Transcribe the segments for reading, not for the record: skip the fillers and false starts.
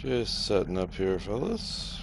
Just setting up here, fellas.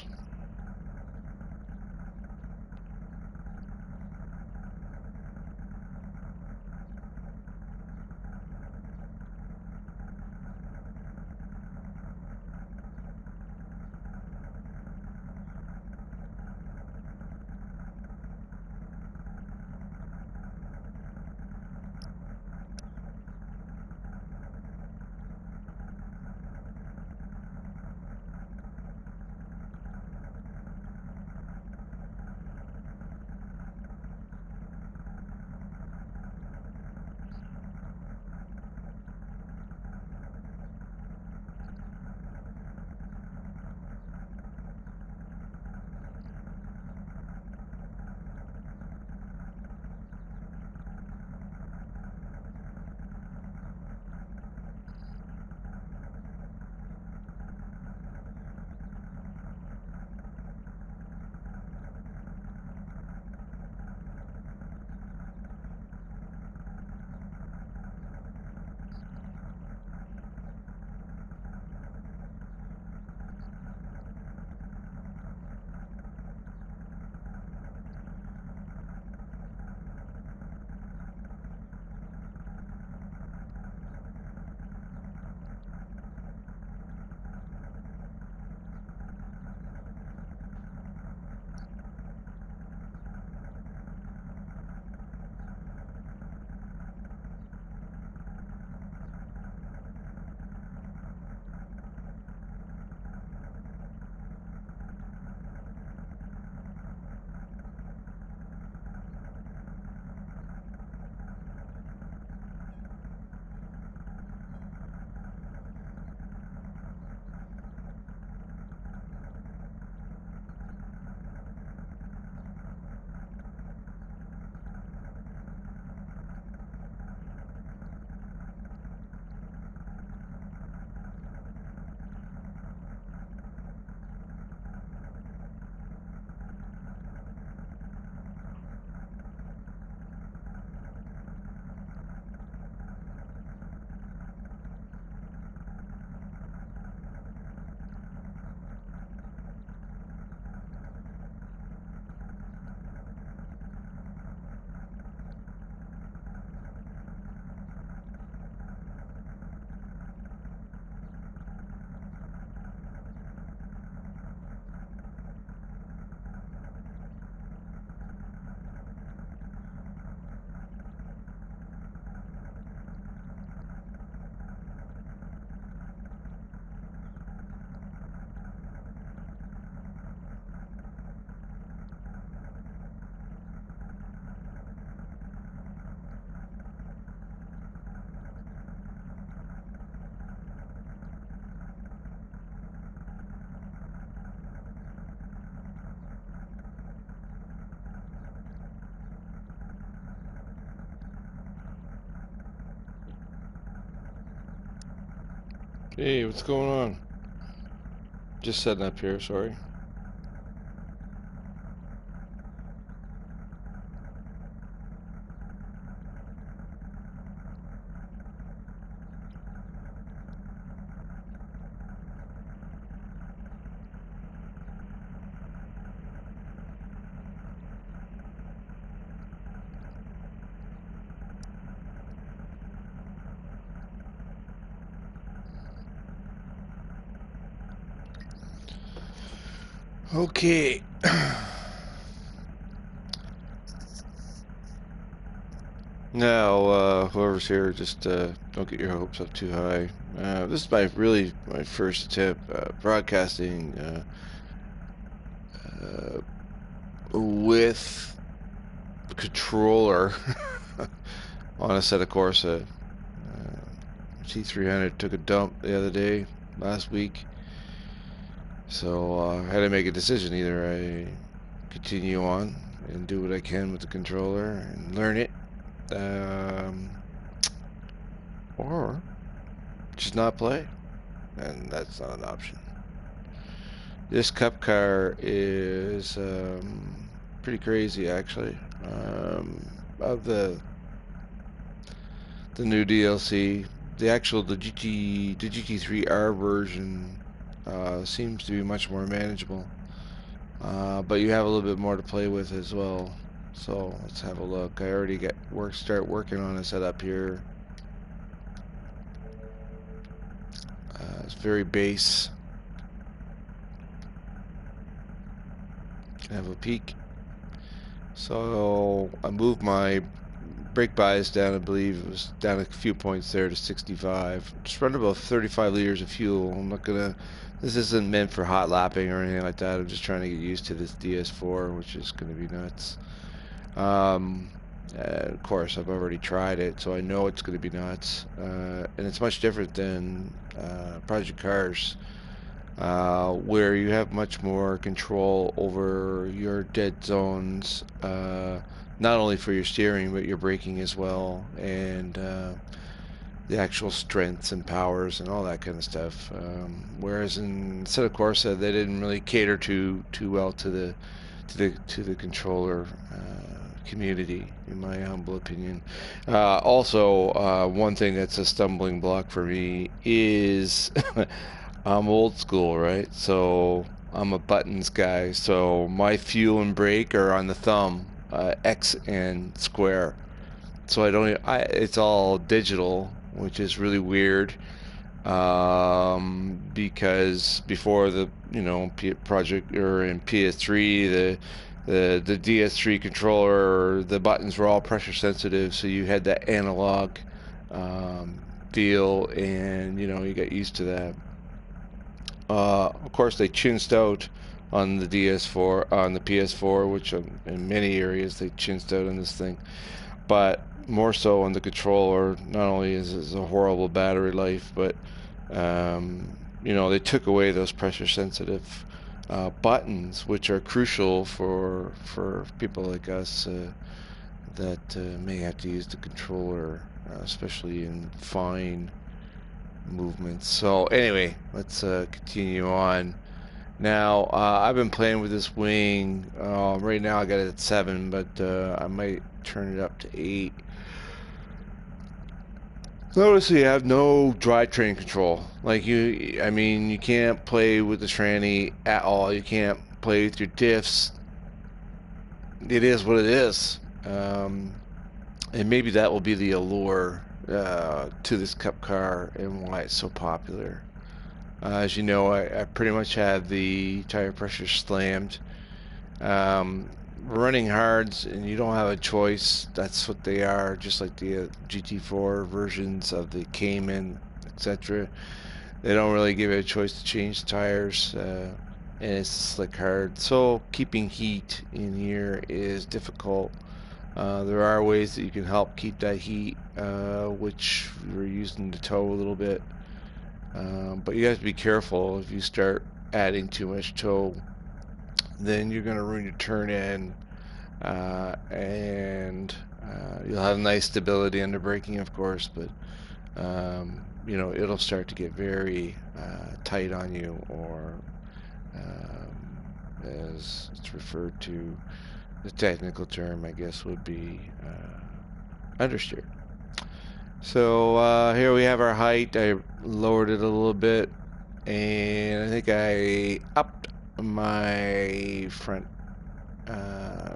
Hey, what's going on? Just setting up here, sorry. Okay. Now, whoever's here, just don't get your hopes up too high. This is my first attempt broadcasting with a controller on Assetto Corsa. T300 took a dump the other day, last week. So I had to make a decision. Either I continue on and do what I can with the controller and learn it, or just not play, and that's not an option. This cup car is pretty crazy, actually. Of the new DLC, the GT3 R version seems to be much more manageable. But you have a little bit more to play with as well. So let's have a look. I already start working on a setup here. It's very base. Have a peek. So I moved my brake bias down. I believe it was down a few points there to 65. Just run about 35 liters of fuel. I'm not gonna. This isn't meant for hot lapping or anything like that. I'm just trying to get used to this DS4, which is gonna be nuts. Of course, I've already tried it, so I know it's going to be nuts. And it's much different than Project Cars, where you have much more control over your dead zones, not only for your steering, but your braking as well, and the actual strengths and powers and all that kind of stuff. Whereas in Assetto Corsa, they didn't really cater too well to the controller community, in my humble opinion. Also, one thing that's a stumbling block for me is I'm old school, right? So I'm a buttons guy. So my fuel and brake are on the thumb, X and square. So it's all digital, which is really weird. Because before the project or in PS3 the DS3 controller, the buttons were all pressure sensitive, so you had that analog feel, and you got used to that. Of course, they chinsed out on the DS4, on the PS4, which in many areas they chinsed out on this thing, but more so on the controller. Not only is it a horrible battery life, but they took away those pressure sensitive buttons, which are crucial for people like us that may have to use the controller, especially in fine movements. So anyway, let's continue on. Now, I've been playing with this wing. Right now I got it at 7, but I might turn it up to 8. Notice you have no drivetrain control. Like you can't play with the tranny at all. You can't play with your diffs. It is what it is. And maybe that will be the allure to this Cup car and why it's so popular. As you know, I pretty much have the tire pressure slammed. Running hards, and you don't have a choice. That's what they are, just like the GT4 versions of the Cayman, etc. They don't really give you a choice to change the tires, and it's slick hard. So keeping heat in here is difficult. There are ways that you can help keep that heat, which we're using the tow a little bit. But you have to be careful. If you start adding too much tow, then you're going to ruin your turn in, and you'll have nice stability under braking, of course, but it'll start to get very tight on you, or as it's referred to, the technical term, I guess, would be understeer. So here we have our height. I lowered it a little bit, and I think I upped my front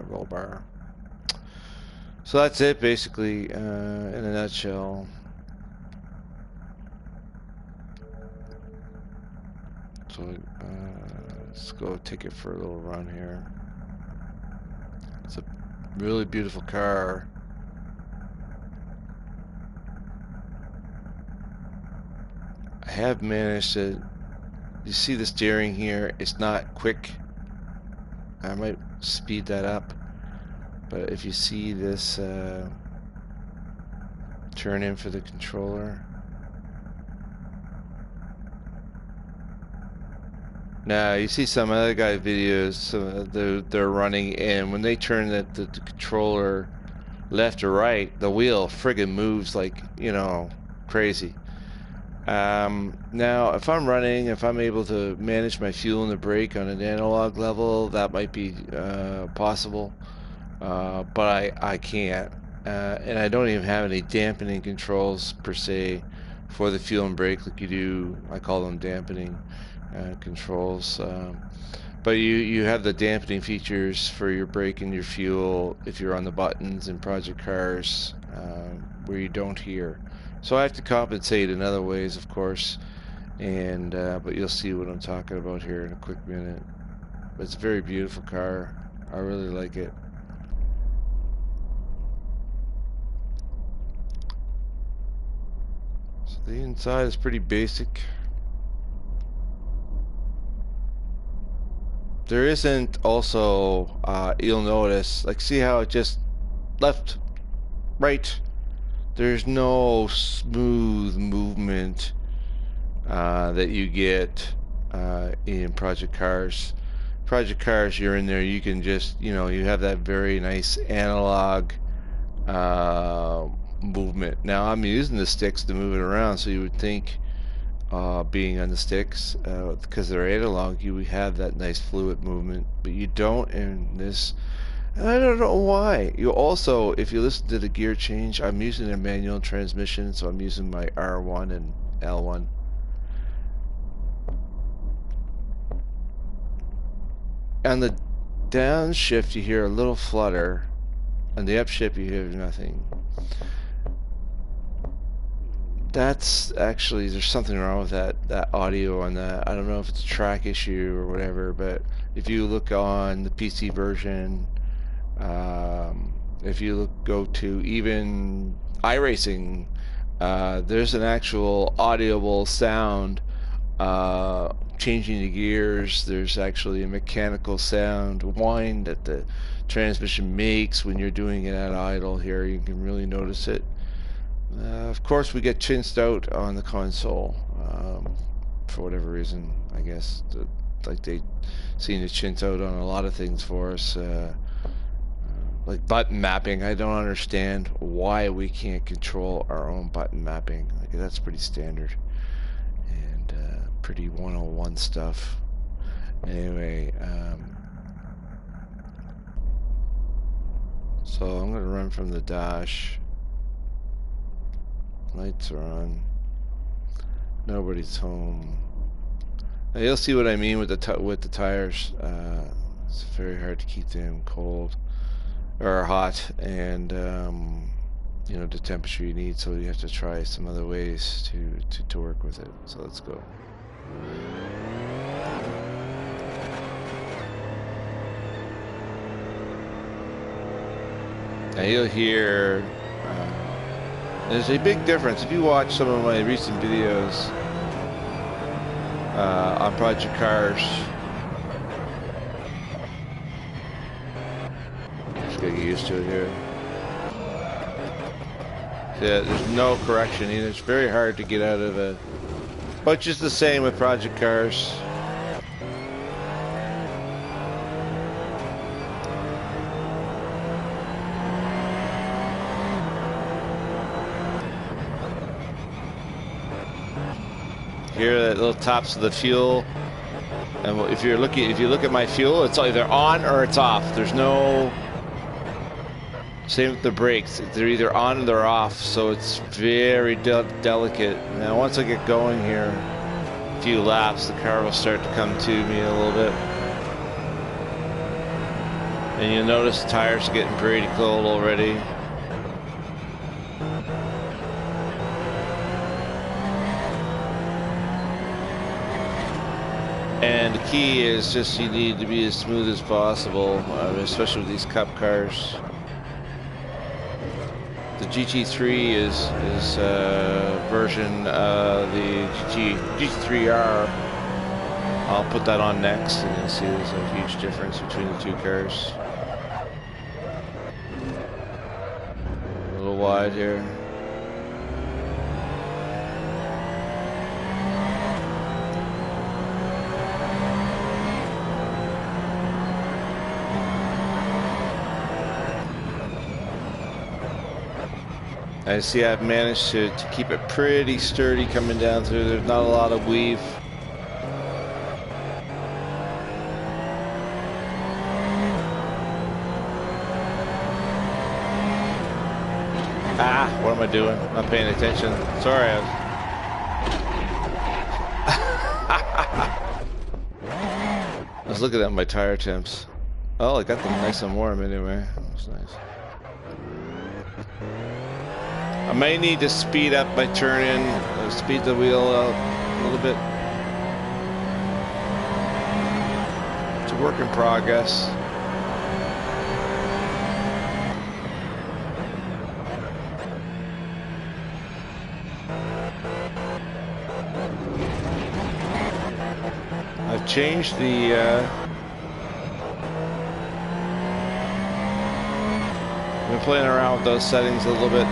roll bar. So that's it, basically, in a nutshell. So let's go take it for a little run here. It's a really beautiful car. I have managed to, you see the steering here, it's not quick. I might speed that up, but if you see this turn in for the controller. Now you see some other guy videos, they're running, and when they turn the controller left or right, the wheel friggin' moves like, crazy. Now if I'm running, if I'm able to manage my fuel and the brake on an analog level, that might be possible, but I can't, and I don't even have any dampening controls per se for the fuel and brake like you do. I call them dampening controls. But you have the dampening features for your brake and your fuel if you're on the buttons in Project Cars, where you don't here. So I have to compensate in other ways, of course, and but you'll see what I'm talking about here in a quick minute. But it's a very beautiful car. I really like it. So the inside is pretty basic. There isn't also, you'll notice, like, see how it just left, right. There's no smooth movement that you get in Project Cars. Project Cars, you're in there, you can just, you know, you have that very nice analog movement. Now I'm using the sticks to move it around, so you would think being on the sticks, because they're analog, you would have that nice fluid movement, but you don't in this. And I don't know why. You also, if you listen to the gear change, I'm using a manual transmission, so I'm using my R1 and L1. On the downshift, you hear a little flutter. On the upshift, you hear nothing. That's actually, there's something wrong with that audio on that. I don't know if it's a track issue or whatever, but if you look on the PC version, if you go to even iRacing, there's an actual audible sound changing the gears. There's actually a mechanical sound whine that the transmission makes when you're doing it at idle. Here you can really notice it. Of course, we get chinsed out on the console for whatever reason. I guess like they seem to chintz out on a lot of things for us, like button mapping. I don't understand why we can't control our own button mapping. Like, that's pretty standard and pretty 101 stuff. Anyway, so I'm gonna run from the dash. Lights are on. Nobody's home. Now you'll see what I mean with the tires. It's very hard to keep them cold or hot, and you know, the temperature you need. So you have to try some other ways to work with it. So let's go. Now you'll hear. There's a big difference. If you watch some of my recent videos on Project Cars, just gotta get used to it here. Yeah, there's no correction either. It's very hard to get out of it. But just the same with Project Cars. Here, the little tops of the fuel, and if you look at my fuel, it's either on or it's off. There's no. Same with the brakes; they're either on or they're off. So it's very delicate. Now, once I get going here, a few laps, the car will start to come to me a little bit, and you'll notice the tires are getting pretty cold already. And the key is just you need to be as smooth as possible, especially with these CuP cars. The GT3 is version the GT3R. I'll put that on next, and you'll see there's a huge difference between the two cars. A little wide here. I see I've managed to keep it pretty sturdy coming down through. There's not a lot of weave. Ah, what am I doing? Not paying attention. Sorry. was looking at my tire temps. Oh, I got them nice and warm anyway. That's nice. I may need to speed up my turn in, speed the wheel out a little bit. It's a work in progress. I've changed the I've been playing around with those settings a little bit.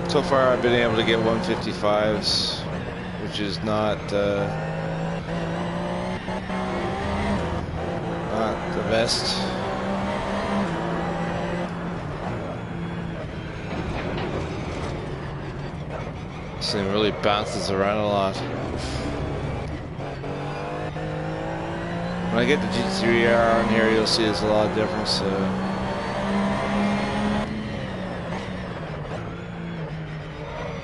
So far I've been able to get 155s, which is not the best. This thing really bounces around a lot. When I get the GT3R on here, you'll see there's a lot of difference.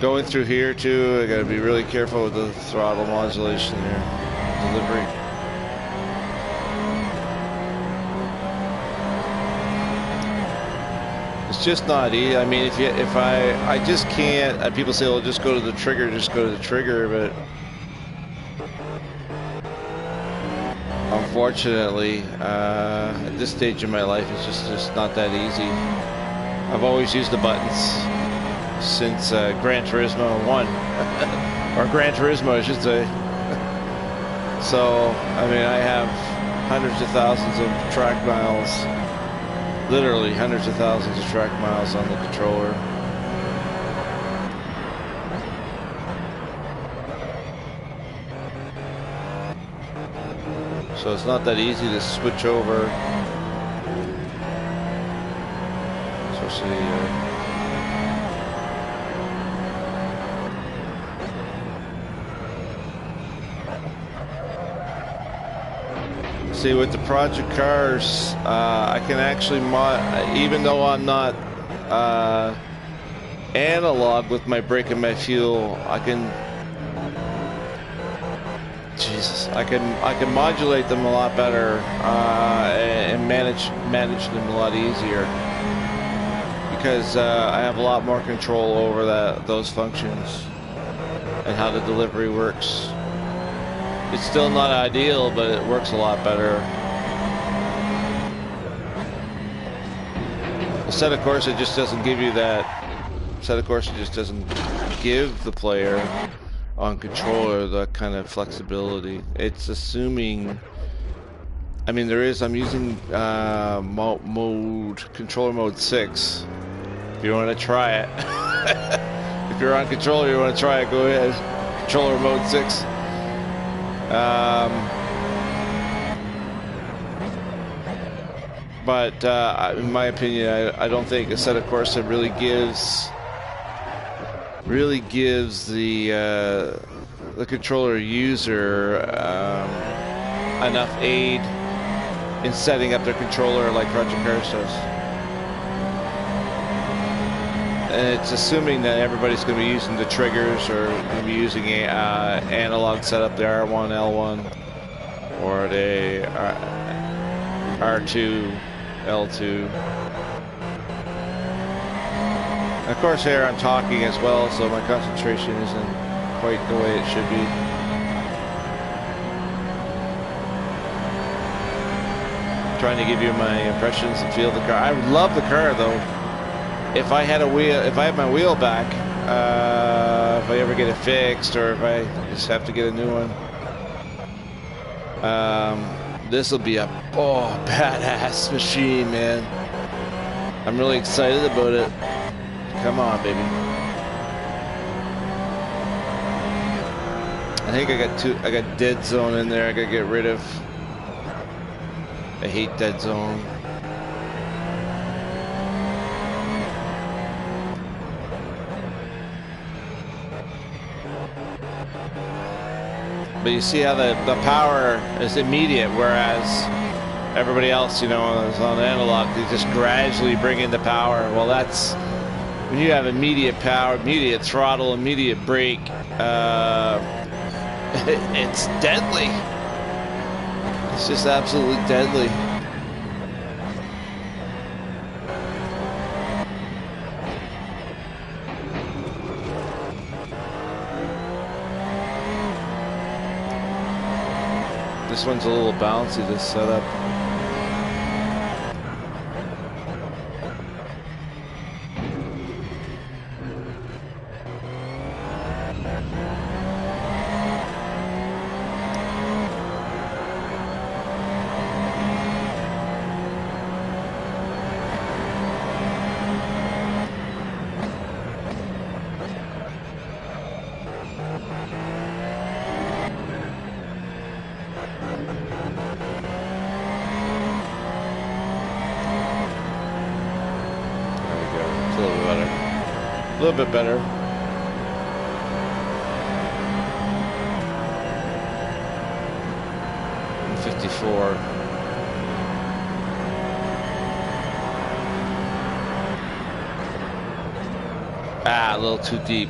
Going through here too, I gotta be really careful with the throttle modulation here. Delivery. It's just not easy. I mean, if I just can't. People say, "Well, just go to the trigger, just go to the trigger," but unfortunately, at this stage in my life, it's just not that easy. I've always used the buttons since Gran Turismo 1, or Gran Turismo, I should say. So, I mean, I have hundreds of thousands of track miles, literally hundreds of thousands of track miles on the controller. So it's not that easy to switch over, especially see, with the project cars, I can actually even though I'm not analog with my brake and my fuel, I can modulate them a lot better and manage them a lot easier, because I have a lot more control over those functions and how the delivery works. It's still not ideal, but it works a lot better. Assetto Corsa just doesn't give you that. Assetto Corsa just doesn't give the player on controller that kind of flexibility. It's assuming. I mean, I'm using controller mode 6. If you want to try it, if you're on controller, you want to try it, go ahead. Controller mode 6. But in my opinion, I don't think Assetto Corsa really gives the controller user enough aid in setting up their controller like Project Cars does. And it's assuming that everybody's going to be using the triggers, or going to be using analog setup, the R1, L1, or the R2, L2. And of course here I'm talking as well, so my concentration isn't quite the way it should be. I'm trying to give you my impressions and feel of the car. I love the car though. If I had my wheel back, if I ever get it fixed, or if I just have to get a new one, this will be a badass machine, man. I'm really excited about it. Come on, baby. I think I got dead zone in there. I gotta get rid of. I hate dead zone. But you see how the power is immediate, whereas everybody else, you know, is on analog. They just gradually bring in the power. Well, that's when you have immediate power, immediate throttle, immediate brake. It's deadly. It's just absolutely deadly. This one's a little bouncy, this setup. A little bit better. And 54. Ah, a little too deep.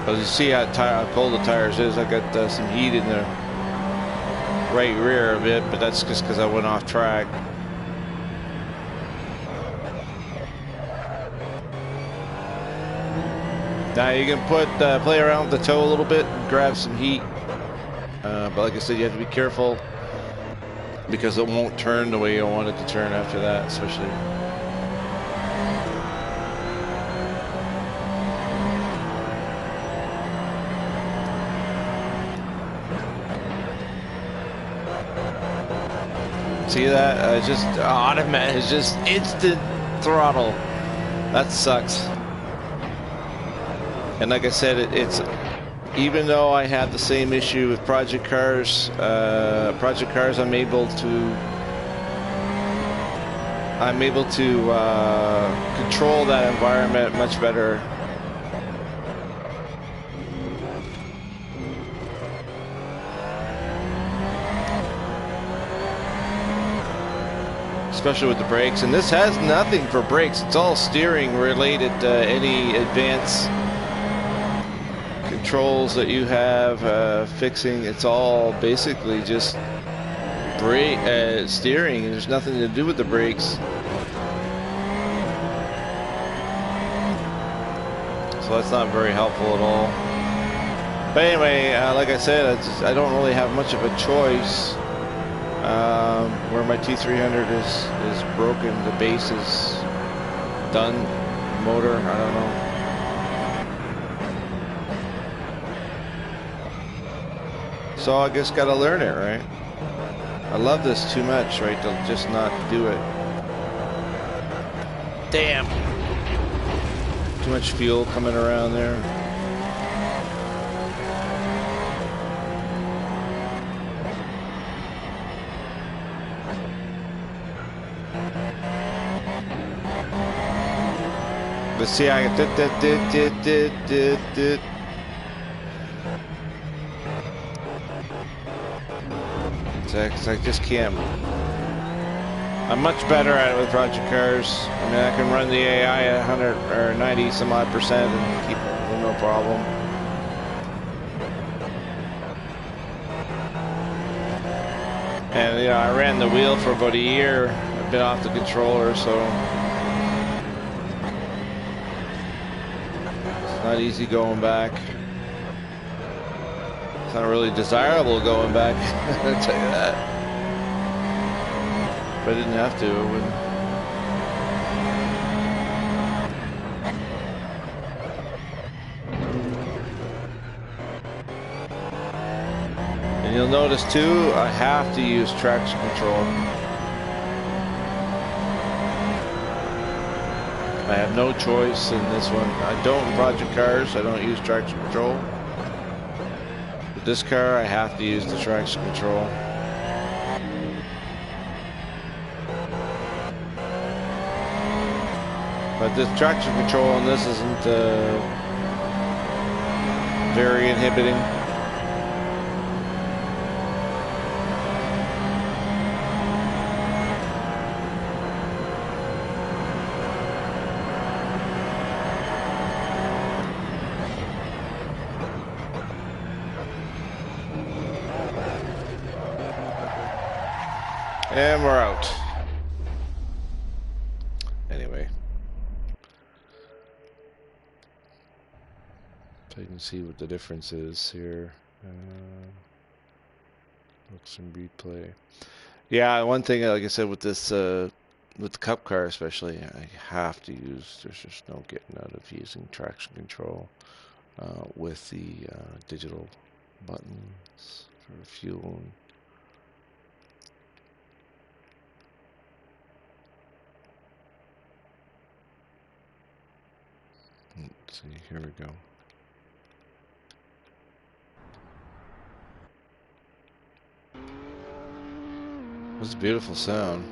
As you see how cold the tires is, I got some heat in the right rear of it, but that's just because I went off track. Now you can play around with the toe a little bit and grab some heat, but like I said, you have to be careful because it won't turn the way you want it to turn after that, especially. See that? Just automatic. It's just instant throttle. That sucks. And like I said, it's even though I have the same issue with project cars, I'm able to control that environment much better. Especially with the brakes, and this has nothing for brakes. It's all steering related. Any advanced controls that you have fixing, it's all basically just brake steering. There's nothing to do with the brakes. So that's not very helpful at all. But anyway, like I said, I don't really have much of a choice. Where my T300 is broken, the base is done, motor, I don't know. So I just gotta learn it, right? I love this too much, right, to just not do it. Damn! Too much fuel coming around there. Let's see, I did. I just can't. I'm much better at it with project cars. I mean, I can run the AI at 100 or 90 some odd percent and keep it with no problem. And you know, I ran the wheel for about a year. I've been off the controller, so. Not easy going back. It's not really desirable going back, I'll tell you that. If I didn't have to, I wouldn't. And you'll notice too, I have to use traction control. I have no choice in this one. I don't in project cars, I don't use traction control. With this car, I have to use the traction control. But the traction control on this isn't very inhibiting. And we're out. Anyway. So you can see what the difference is here. Looks in replay. Yeah, one thing, like I said, with this, with the Cup car especially, I have to use, there's just no getting out of using traction control with the digital buttons for fueling. Let's see, here we go. That's a beautiful sound.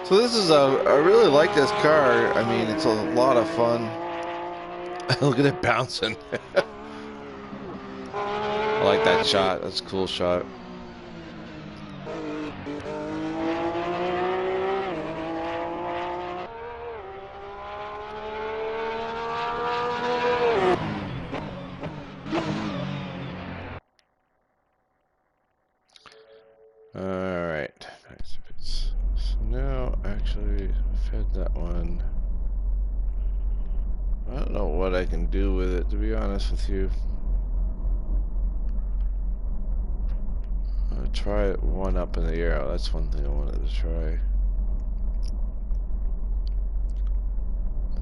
So this is I really like this car. I mean, it's a lot of fun. Look at it bouncing. I like that shot. That's a cool shot. Alright. So now, actually, fed that one. I don't know what I can do with it, to be honest with you. I'll try one up in the air. That's one thing I wanted to try.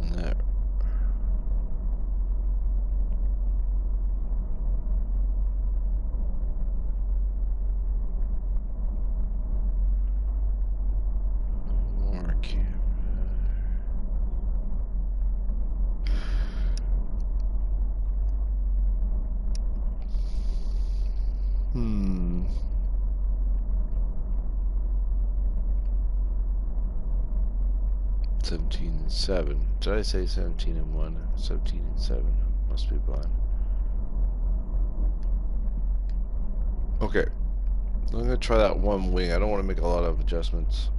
And that. More camera. Hmm. 17 and 7. Did I say 17 and 1? 17 and 7. Must be blind. Okay. I'm going to try that one wing. I don't want to make a lot of adjustments.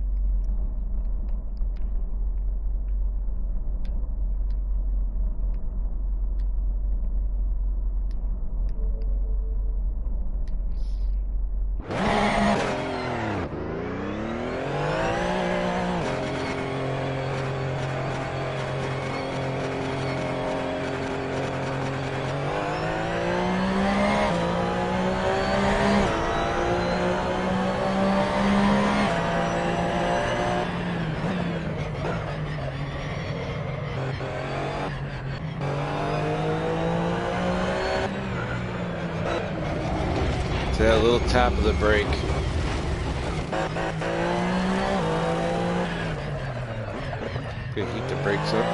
That little tap of the brake. Gonna heat the brakes up.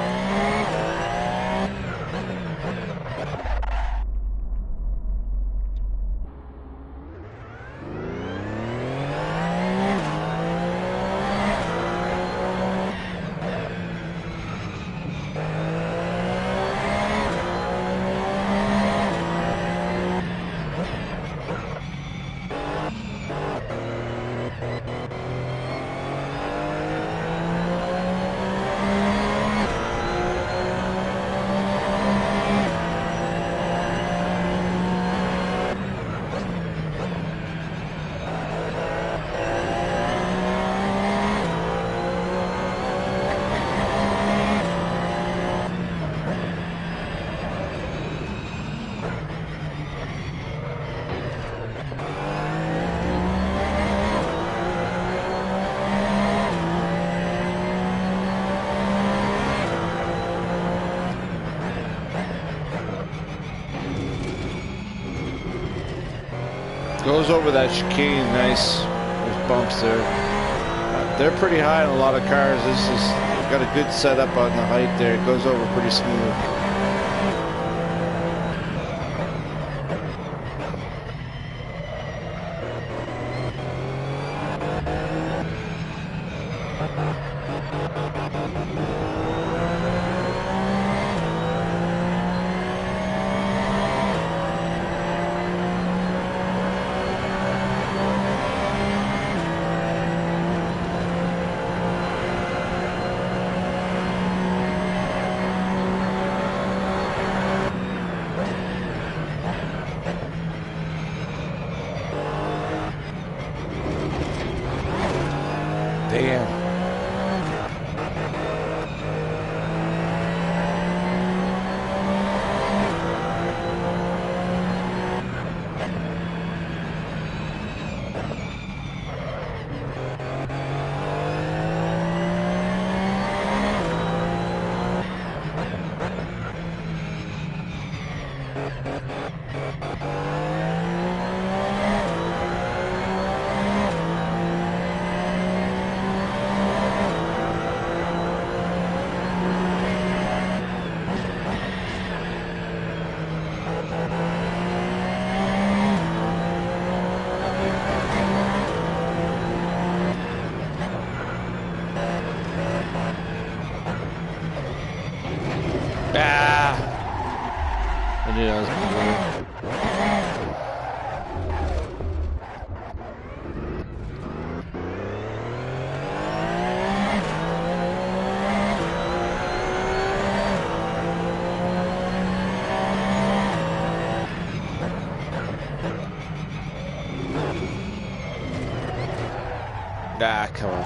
Goes over that chicane, nice. There's bumps there. They're pretty high on a lot of cars. This is got a good setup on the height there. It goes over pretty smooth. Damn. miles per gallon. Ah, come on.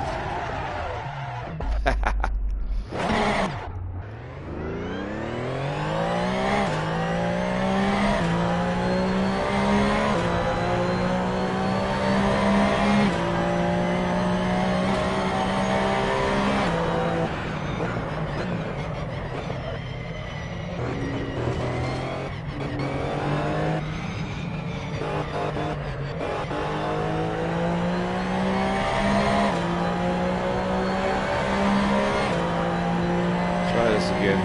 Try this again.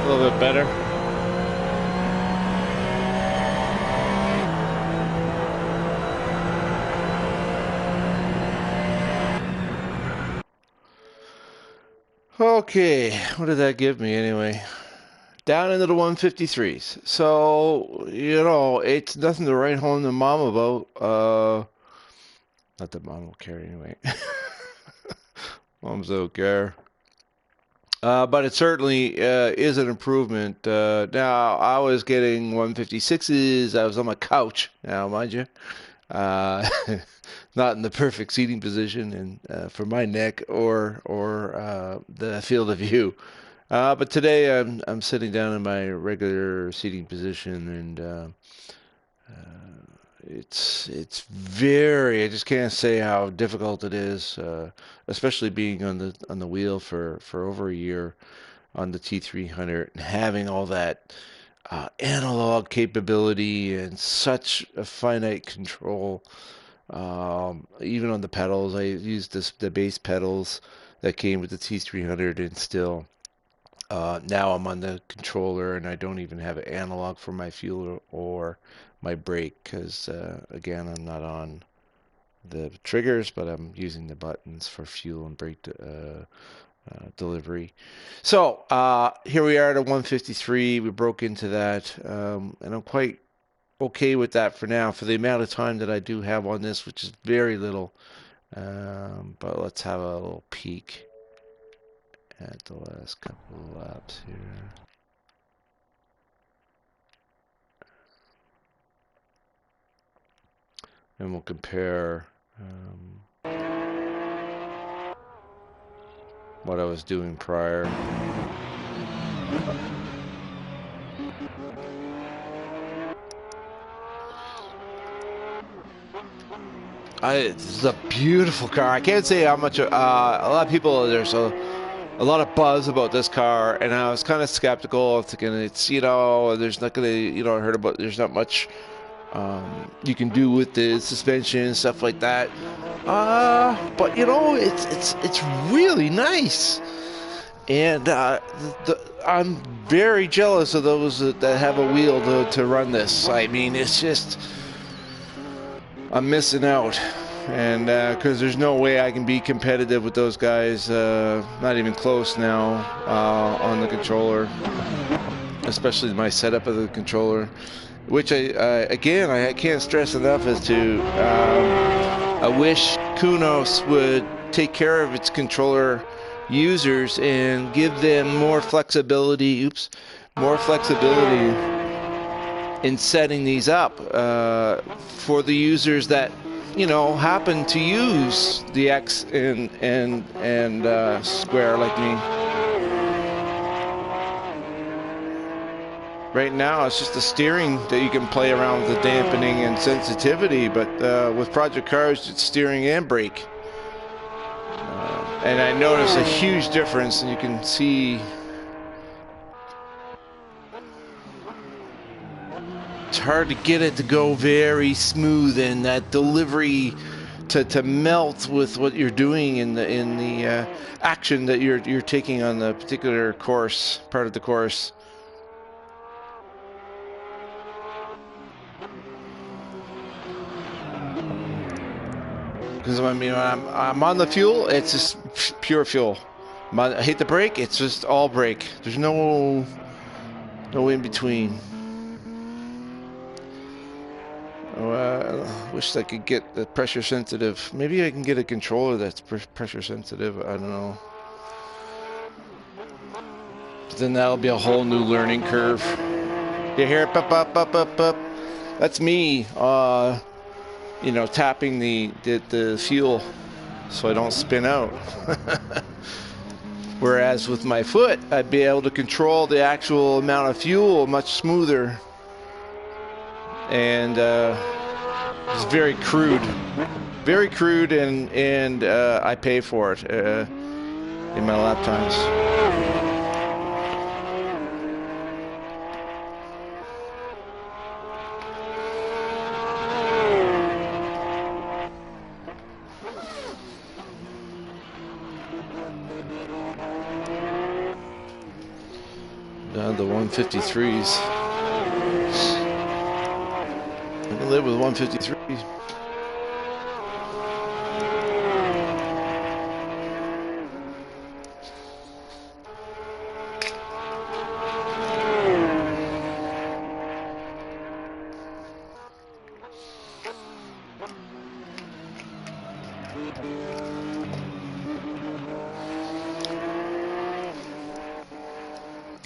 A little bit better. Okay, what did that give me anyway? Down into the 153s. So, you know, it's nothing to write home to mom about. Not that mom will care anyway. Moms don't care. But it certainly is an improvement. Now, I was getting 156s. I was on my couch, now, mind you. Not in the perfect seating position and for my neck or the field of view. But today I'm sitting down in my regular seating position and it's very, I just can't say how difficult it is, especially being on the wheel for over a year on the T300 and having all that analog capability and such a finite control. Even on the pedals, I used the bass pedals that came with the T300 and still. Now I'm on the controller and I don't even have an analog for my fuel or my brake because, again, I'm not on the triggers, but I'm using the buttons for fuel and brake delivery. So here we are at a 153. We broke into that, and I'm quite okay with that for now for the amount of time that I do have on this, which is very little. But let's have a little peek at the last couple of laps here. And we'll compare what I was doing prior. It's a beautiful car. I can't say how much. A lot of people, there's a lot of buzz about this car, and I was kind of skeptical, thinking it's, you know, there's not gonna, you know, I heard about there's not much you can do with the suspension and stuff like that. But you know, it's really nice, and I'm very jealous of those that have a wheel to run this. I mean, it's just I'm missing out, and because there's no way I can be competitive with those guys, not even close now on the controller, especially my setup of the controller, which again I can't stress enough as to I wish Kunos would take care of its controller users and give them more flexibility. More flexibility in setting these up for the users that, you know, happen to use the X and square like me. Right now it's just the steering that you can play around with the dampening and sensitivity, but with Project Cars it's steering and brake. And I notice a huge difference, and you can see it's hard to get it to go very smooth, and that delivery to melt with what you're doing in the action that you're taking on the particular course, part of the course. Because I mean, when I'm on the fuel, it's just pure fuel. I hit the brake, it's just all brake. There's no in between. Wish I could get the pressure sensitive. Maybe I can get a controller that's pressure sensitive. I don't know. But then that'll be a whole new learning curve. You hear it, up, up, up, up, up. That's me, you know, tapping the fuel so I don't spin out. Whereas with my foot, I'd be able to control the actual amount of fuel much smoother. And it's very crude, and I pay for it in my lap times. The 153s. I can live with 153s.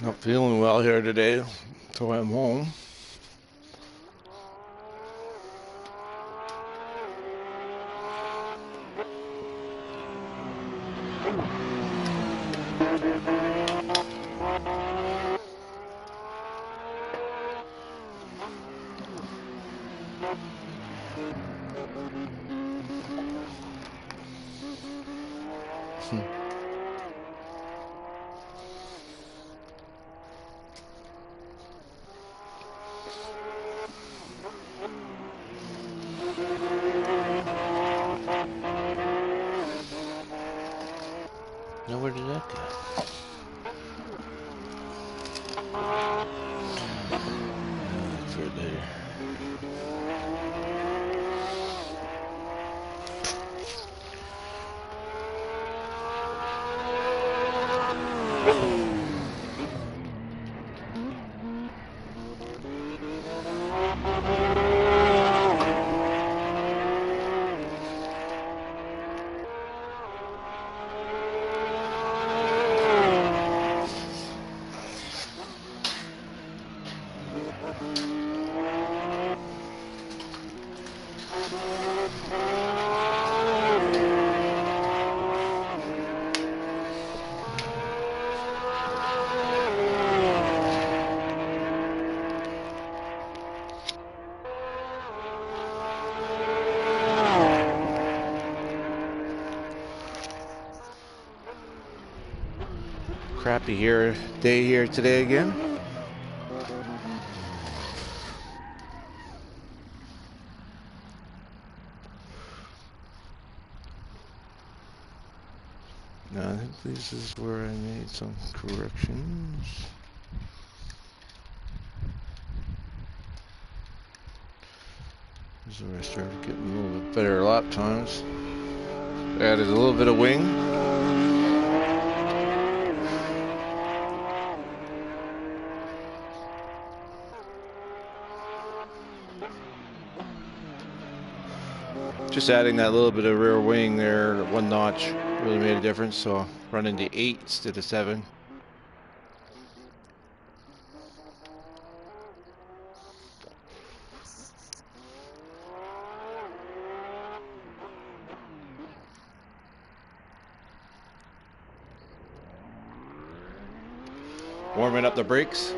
Not feeling well here today, so I'm home. Now where did that go? Look for it later. crappy day here today again. Now I think this is where I made some corrections. This is where I started getting a little bit better lap times. Added a little bit of wing. Just adding that little bit of rear wing there, one notch, really made a difference. So running to 8 instead of 7. Warming up the brakes.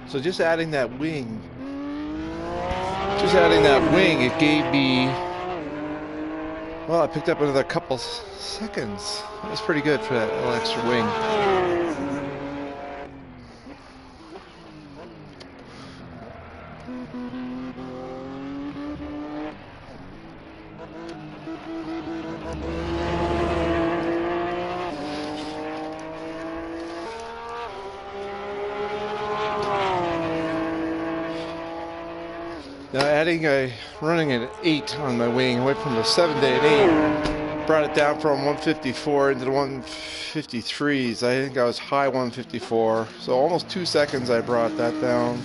So just adding that wing, it gave me, well, I picked up another couple seconds. That was pretty good for that little extra wing. Now running at 8 on my wing, I went from the 7 to an 8, brought it down from 154 into the 153s. I think I was high 154, so almost 2 seconds I brought that down.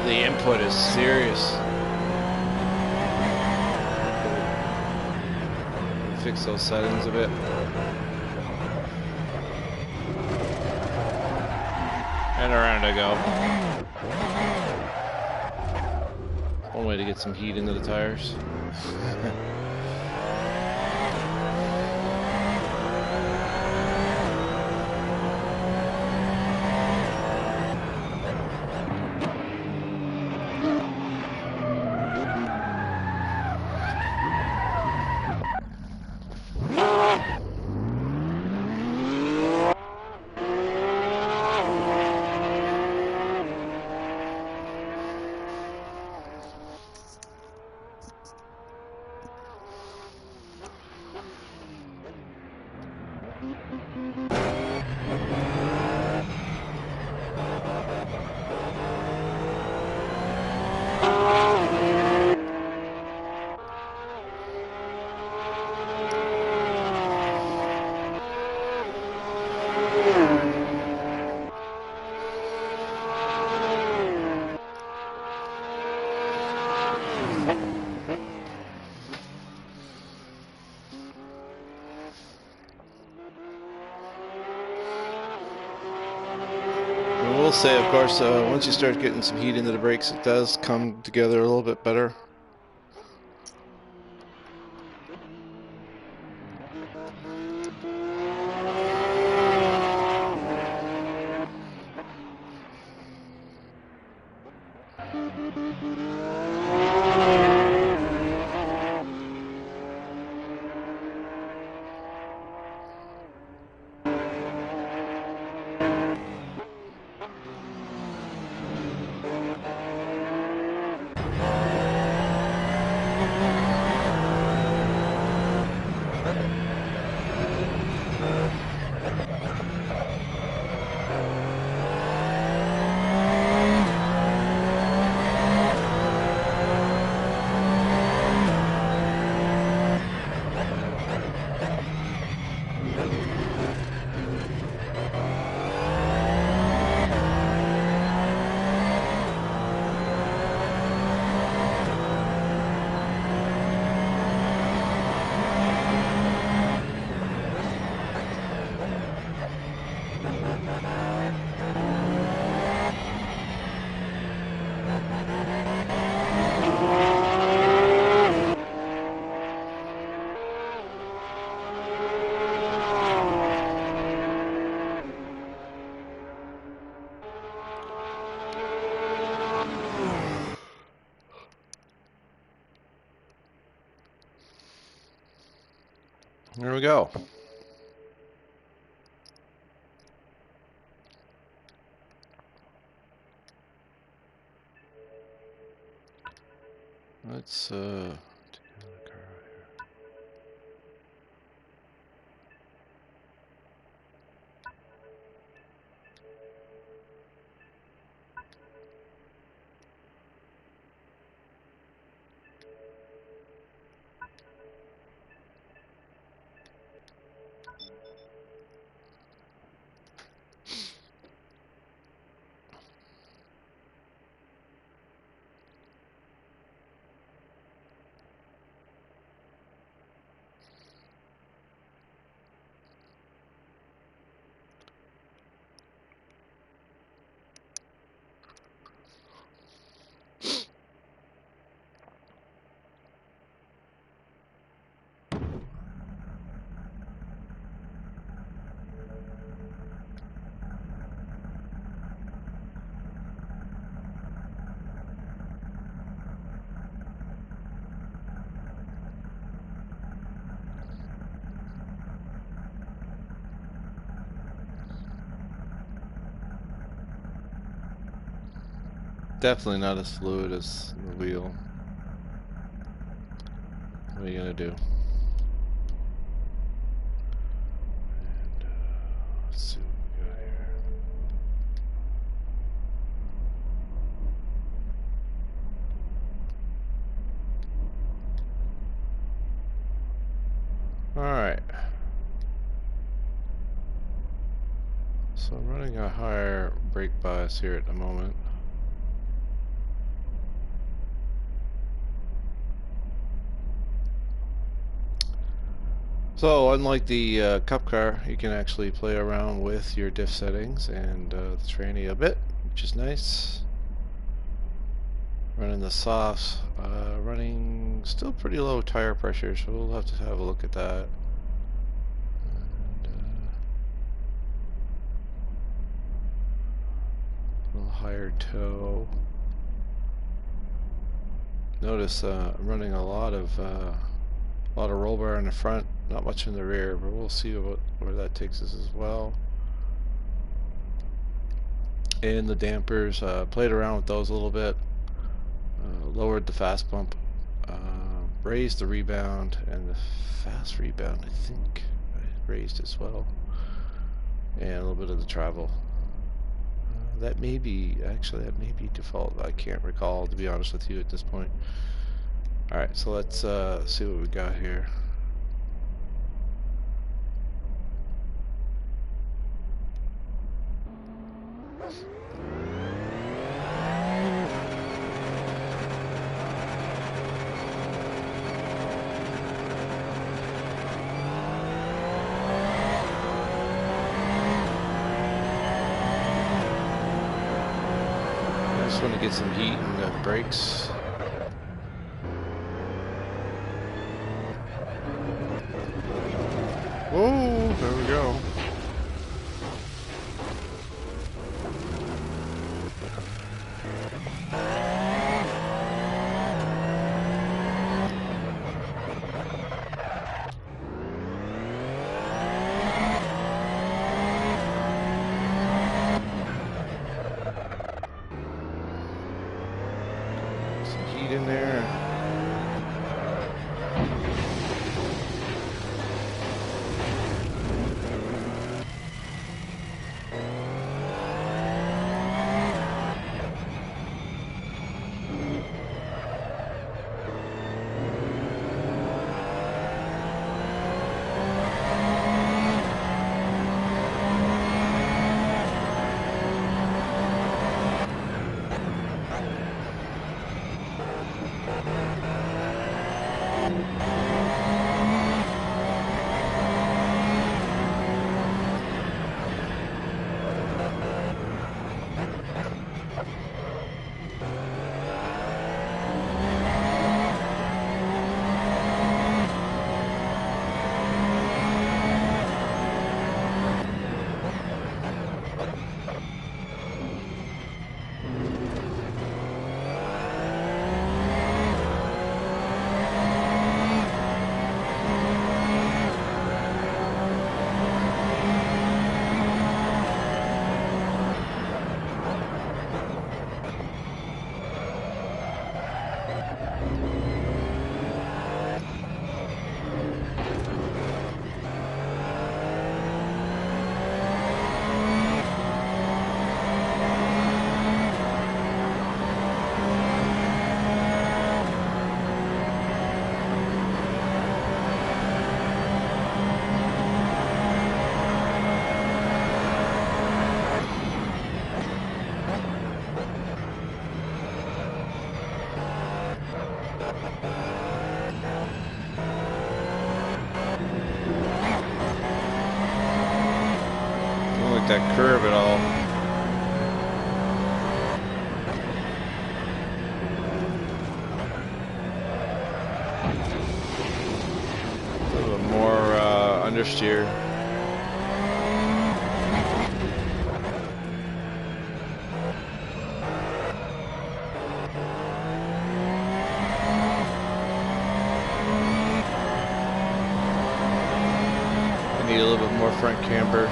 The input is serious. Fix those settings a bit. And around I go. One way to get some heat into the tires. I will say, of course, once you start getting some heat into the brakes, it does come together a little bit better. There we go. Let's take another car out here. Definitely not as fluid as the wheel. What are you gonna do? And let's see what we got here. Alright. So I'm running a higher brake bias here at the moment. So unlike the Cup car, you can actually play around with your diff settings and the tranny a bit, which is nice. Running the softs, running still pretty low tire pressure, so we'll have to have a look at that. And, a little higher toe. Notice I'm running a lot of roll bar in the front, not much in the rear, but we'll see where that takes us as well. And the dampers, played around with those a little bit. Lowered the fast bump, raised the rebound, and the fast rebound I think I raised as well, and a little bit of the travel. That may be default. I can't recall, to be honest with you, at this point. Alright, so let's see what we got here. I just want to get some heat in the brakes. Whoa, there we go. In there. That curve at all. A little bit more understeer. I need a little bit more front camber.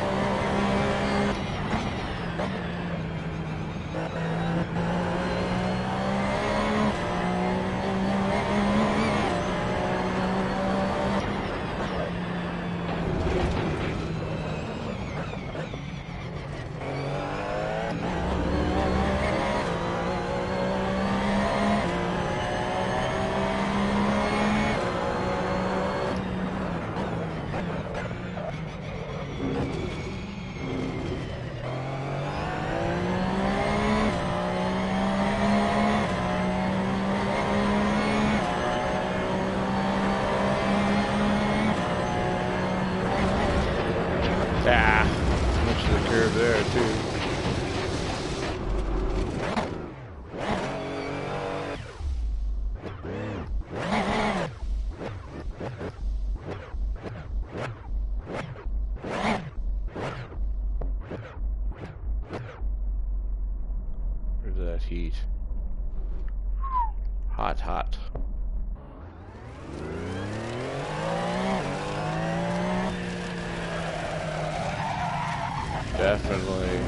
Ah, much of the curve there too. Where's that heat? Hot, hot. Definitely.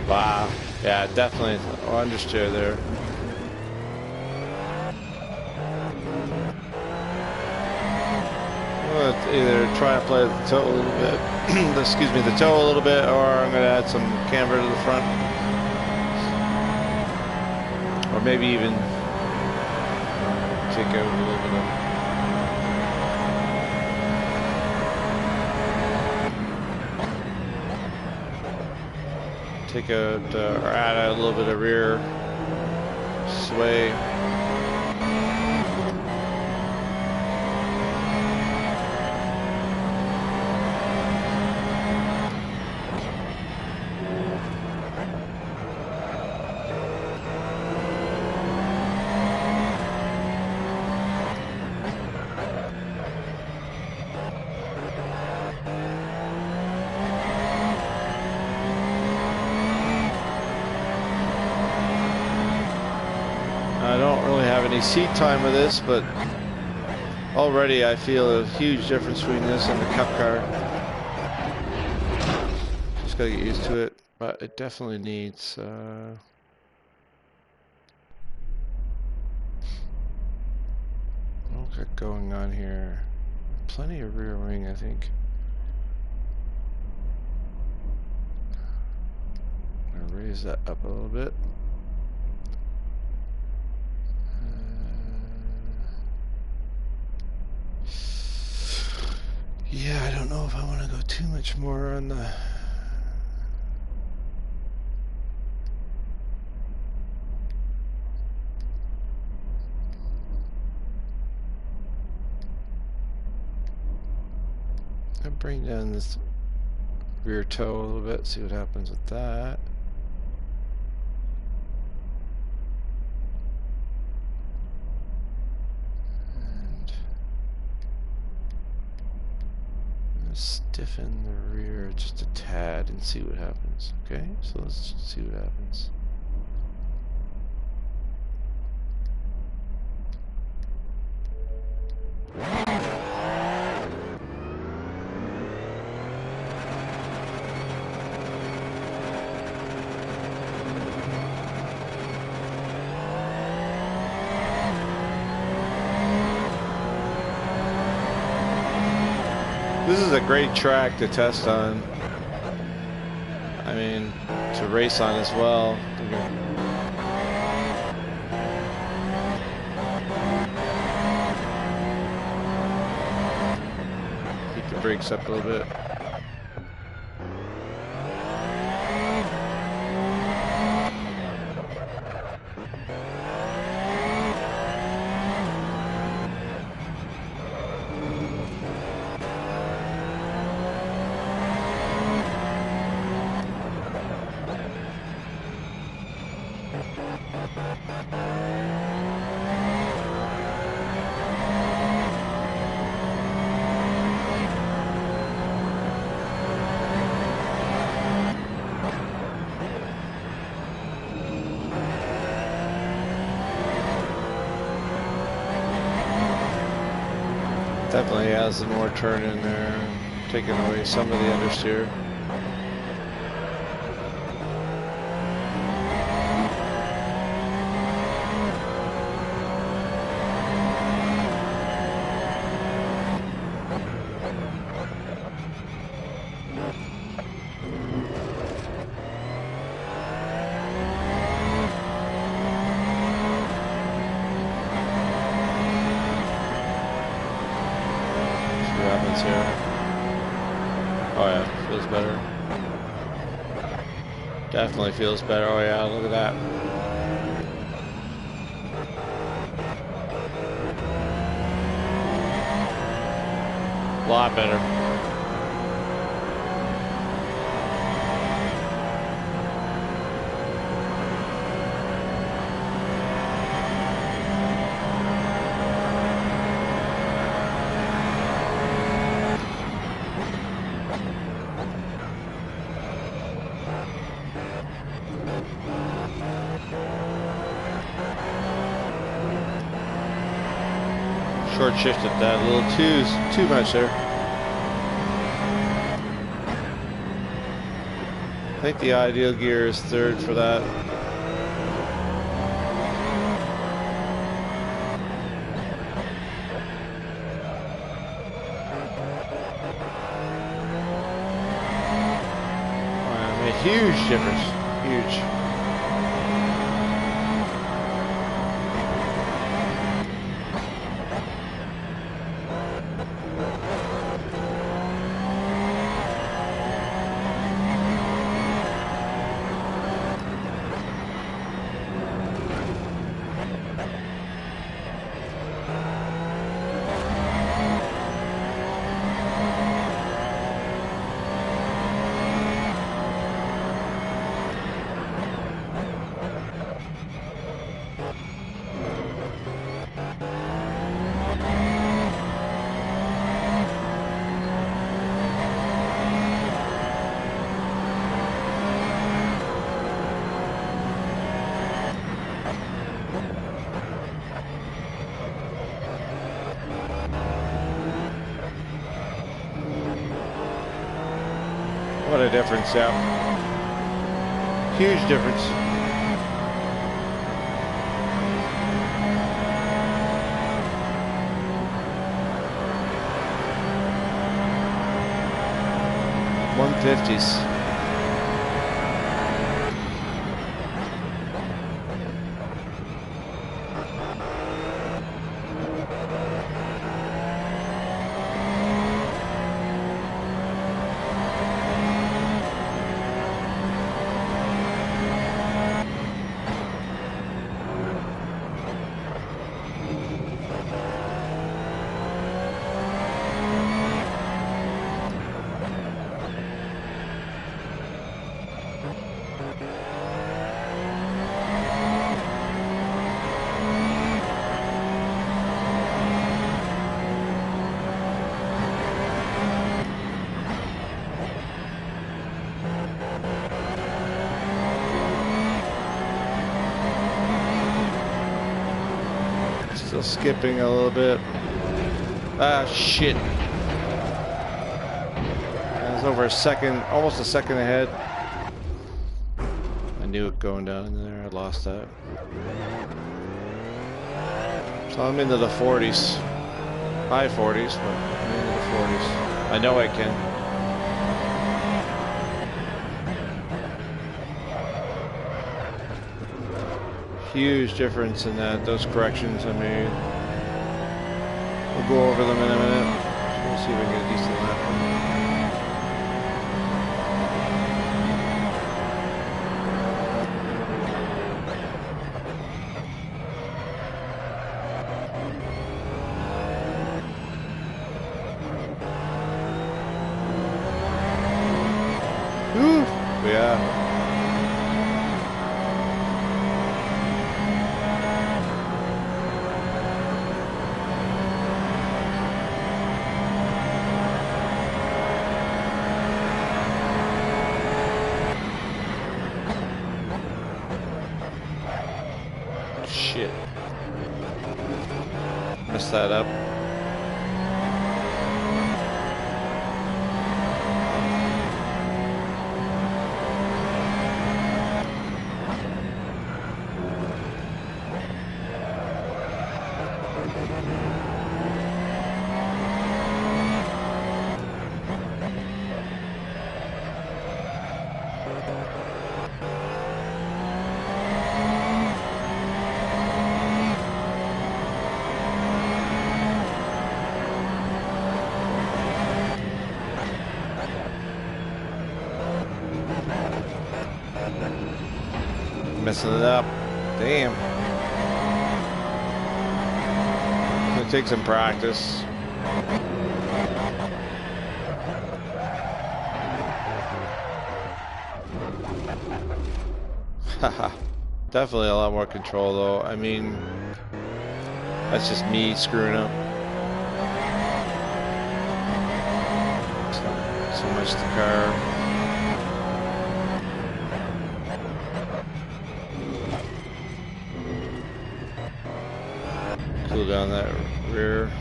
Wow. Yeah, definitely understeer there. gonna either try and play the toe a little bit, excuse me, the toe a little bit, or I'm gonna add some camber to the front, or maybe even take out a little bit of. Take out or add a little bit of rear sway. I don't really have any seat time with this, but already I feel a huge difference between this and the Cup car. Just gotta get used to it, but it definitely needs what got going on here? Plenty of rear wing, I think. I'm gonna raise that up a little bit. Yeah, I don't know if I want to go too much more on the. I'll bring down this rear toe a little bit, see what happens with that. Stiffen the rear just a tad and see what happens. Okay, so let's see what happens. This is a great track to test on. I mean, to race on as well. Keep the brakes up a little bit. Definitely has some more turn in there, taking away some of the understeer. Here. Oh yeah, feels better. Definitely feels better. Oh yeah, look at that. A lot better. Short shifted that a little too much there. I think the ideal gear is third for that. huge difference. Huge. What a difference, yeah. Huge difference. $150s. Still skipping a little bit. Ah, shit. I was over a second, almost a second ahead. I knew it going down in there. I lost that. So I'm into the 40s. High 40s, but I'm into the 40s. I know I can. Huge difference in that, those corrections I made. We'll go over them in a minute. We'll see if we can get a decent lap. Woo! Yeah. Shit. Messed that up. Messing it up. Damn. It'll take some practice. Haha. Definitely a lot more control though. I mean, that's just me screwing up. So much the car. Cool down that rear.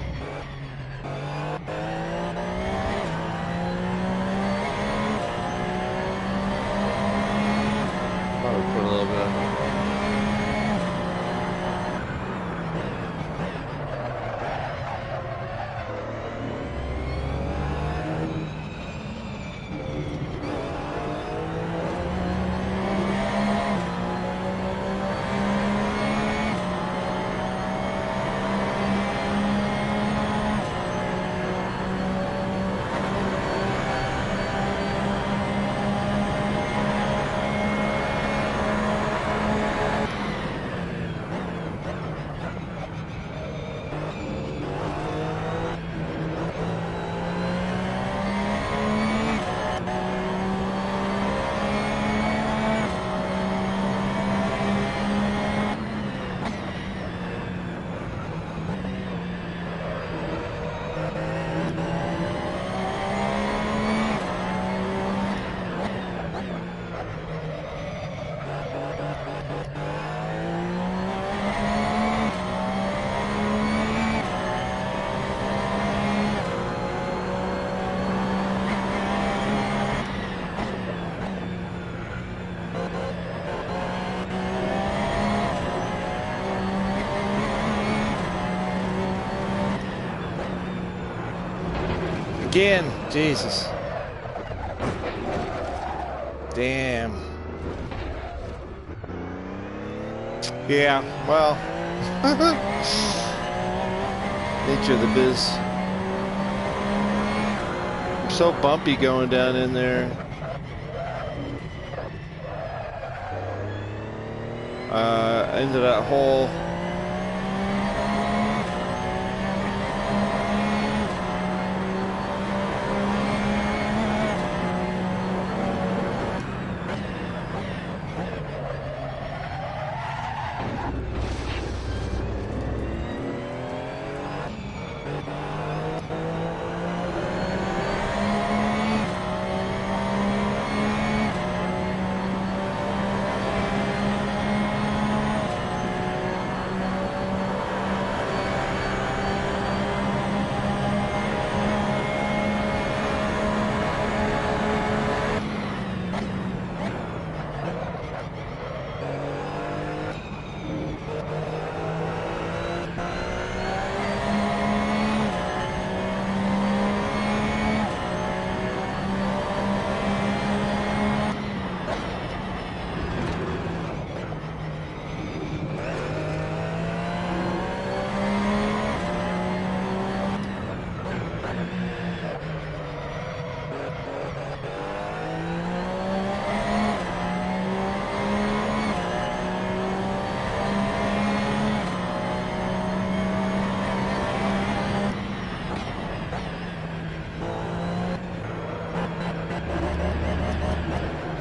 Probably put a little bit of again. Jesus. Damn. Yeah, well. Nature of the biz. I'm so bumpy going down in there. Into that hole.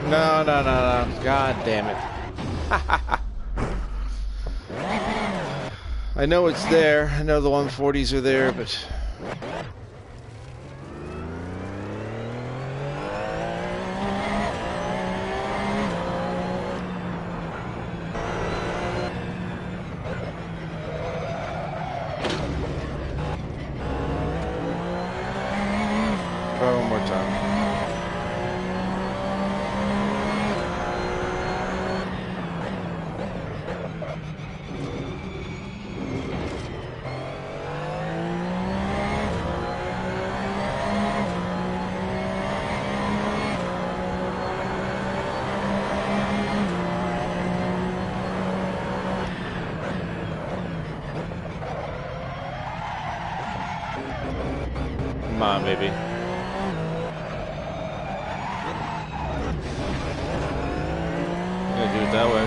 No, no, no, no. God damn it. I know it's there. I know the 140s are there, but... Try one more time. Come on, baby. I'm gonna do it that way.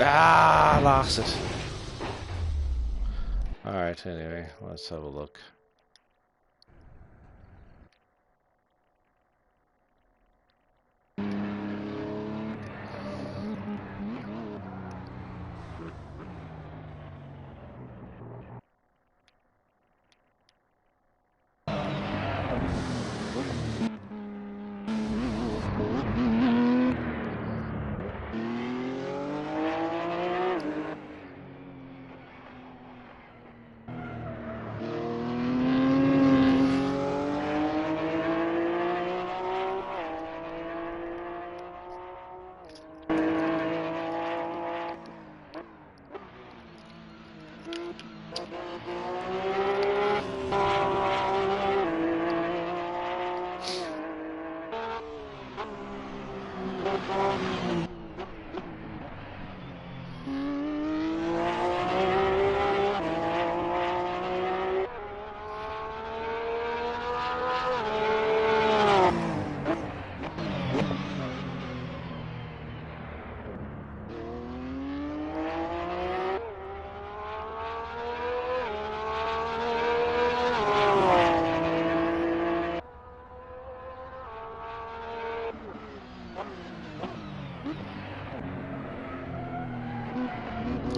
Ah, I lost it. Alright, anyway, let's have a look.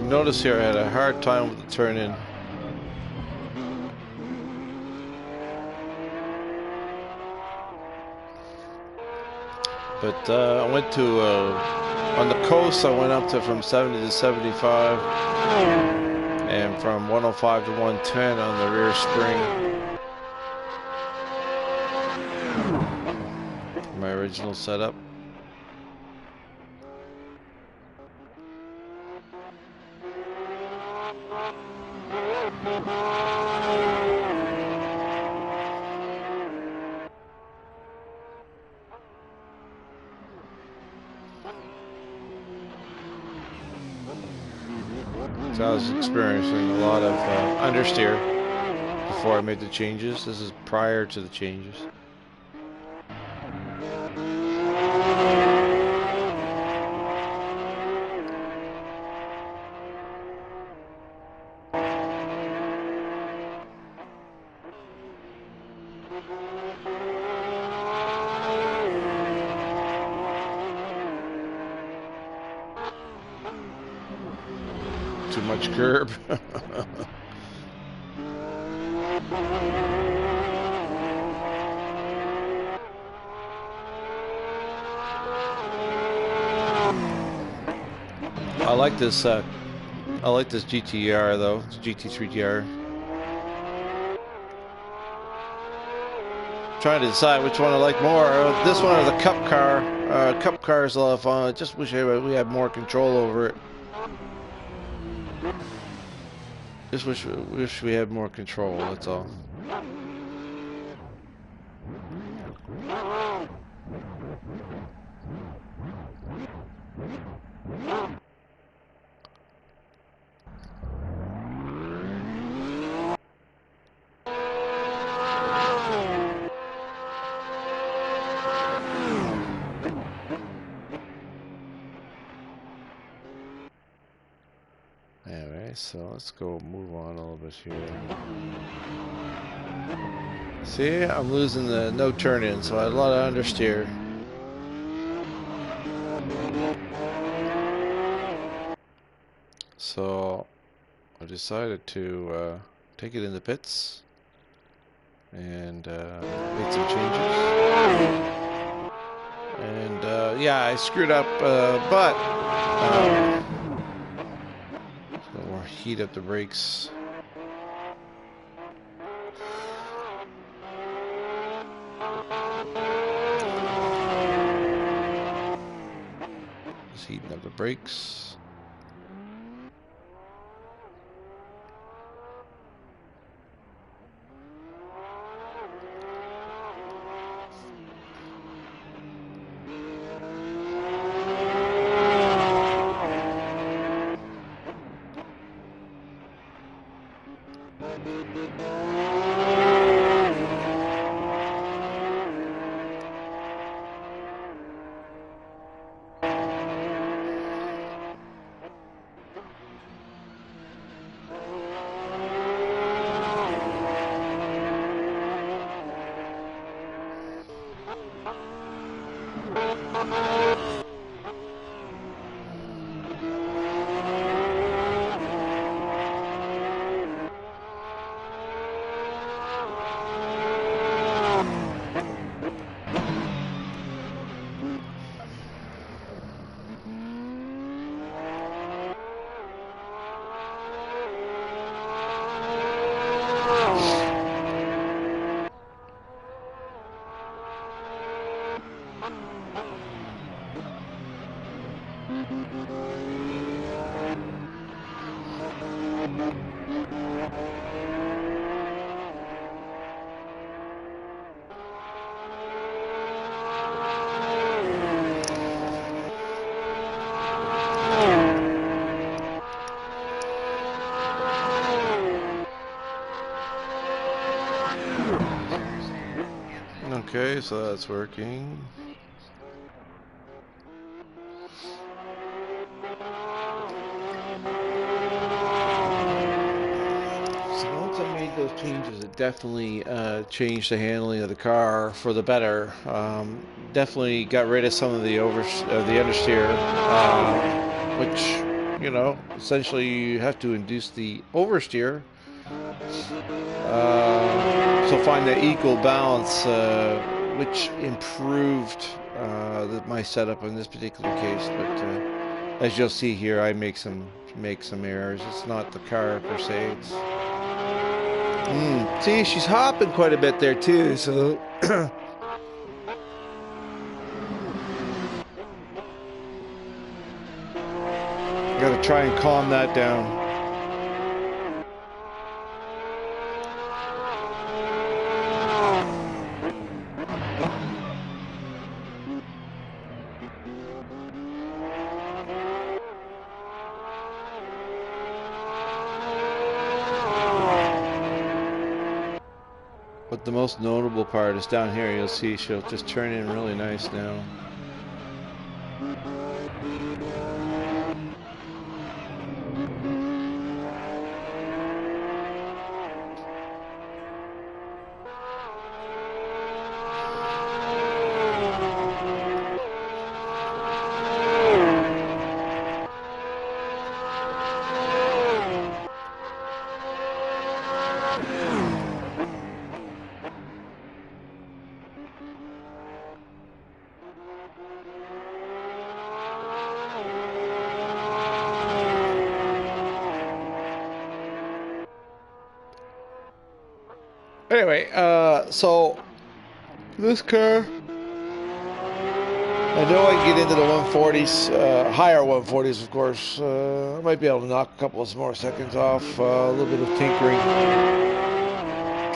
Notice here I had a hard time with the turn in. But I went to, on the coast I went up to from 70 to 75 and from 105 to 110 on the rear spring. My original setup. So I was experiencing a lot of understeer before I made the changes. This is prior to the changes. Too much curb. I like this. I like this GTR though. It's GT3R. Trying to decide which one I like more. This one or the CuP car. CuP car is a lot of fun. I just wish we had more control over it. Just wish we had more control, that's all. Anyway, so let's go move on a little bit here. See, I'm losing the no turn-in, so I had a lot of understeer. So I decided to take it in the pits and make some changes. And yeah, I screwed up, but more heat up the brakes. Just heating up the brakes. Okay, so that's working. So once I made those changes, it definitely changed the handling of the car for the better. Definitely got rid of some of the the understeer, which, you know, essentially you have to induce the oversteer. So find that equal balance, which improved my setup in this particular case. But as you'll see here, I make some errors. It's not the car per se. It's see, she's hopping quite a bit there too. So gotta try and calm that down. But the most notable part is down here. You'll see she'll just turn in really nice now. Anyway, so this car, I know I can get into the 140s, higher 140s, of course. I might be able to knock a couple of more seconds off, a little bit of tinkering.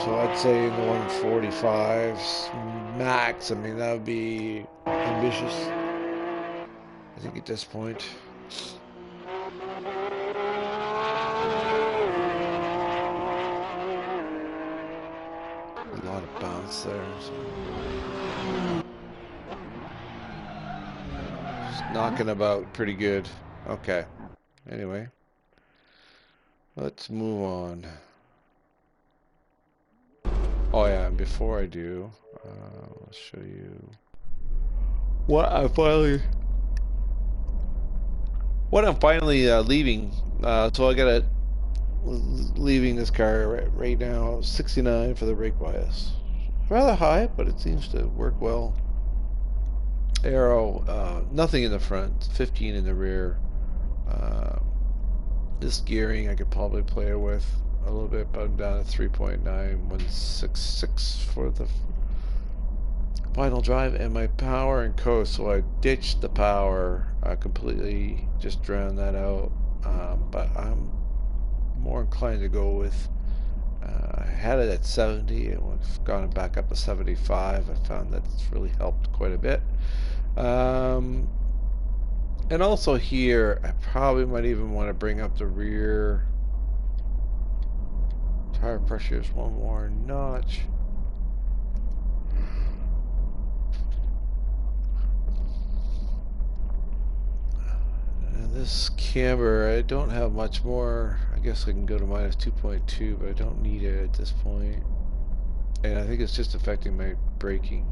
So I'd say in the 145s max. I mean, that would be ambitious, I think, at this point. A lot of bounce there. So. Just knocking about pretty good. Okay. Anyway, let's move on. Oh yeah, and before I do, I'll show you what I'm finally leaving. So I got leaving this car right now. 69 for the brake bias. Rather high, but it seems to work well. Aero, nothing in the front, 15 in the rear. This gearing I could probably play with a little bit, but I'm down at 3.9166 for the final drive, and my power and coast. So I ditched the power, completely just drowned that out. But I'm more inclined to go with. I had it at 70, and we've gone back up to 75. I found that's really helped quite a bit. And also here, I probably might even want to bring up the rear tire pressures one more notch. And this camber, I don't have much more. I guess I can go to minus 2.2, but I don't need it at this point. And I think it's just affecting my braking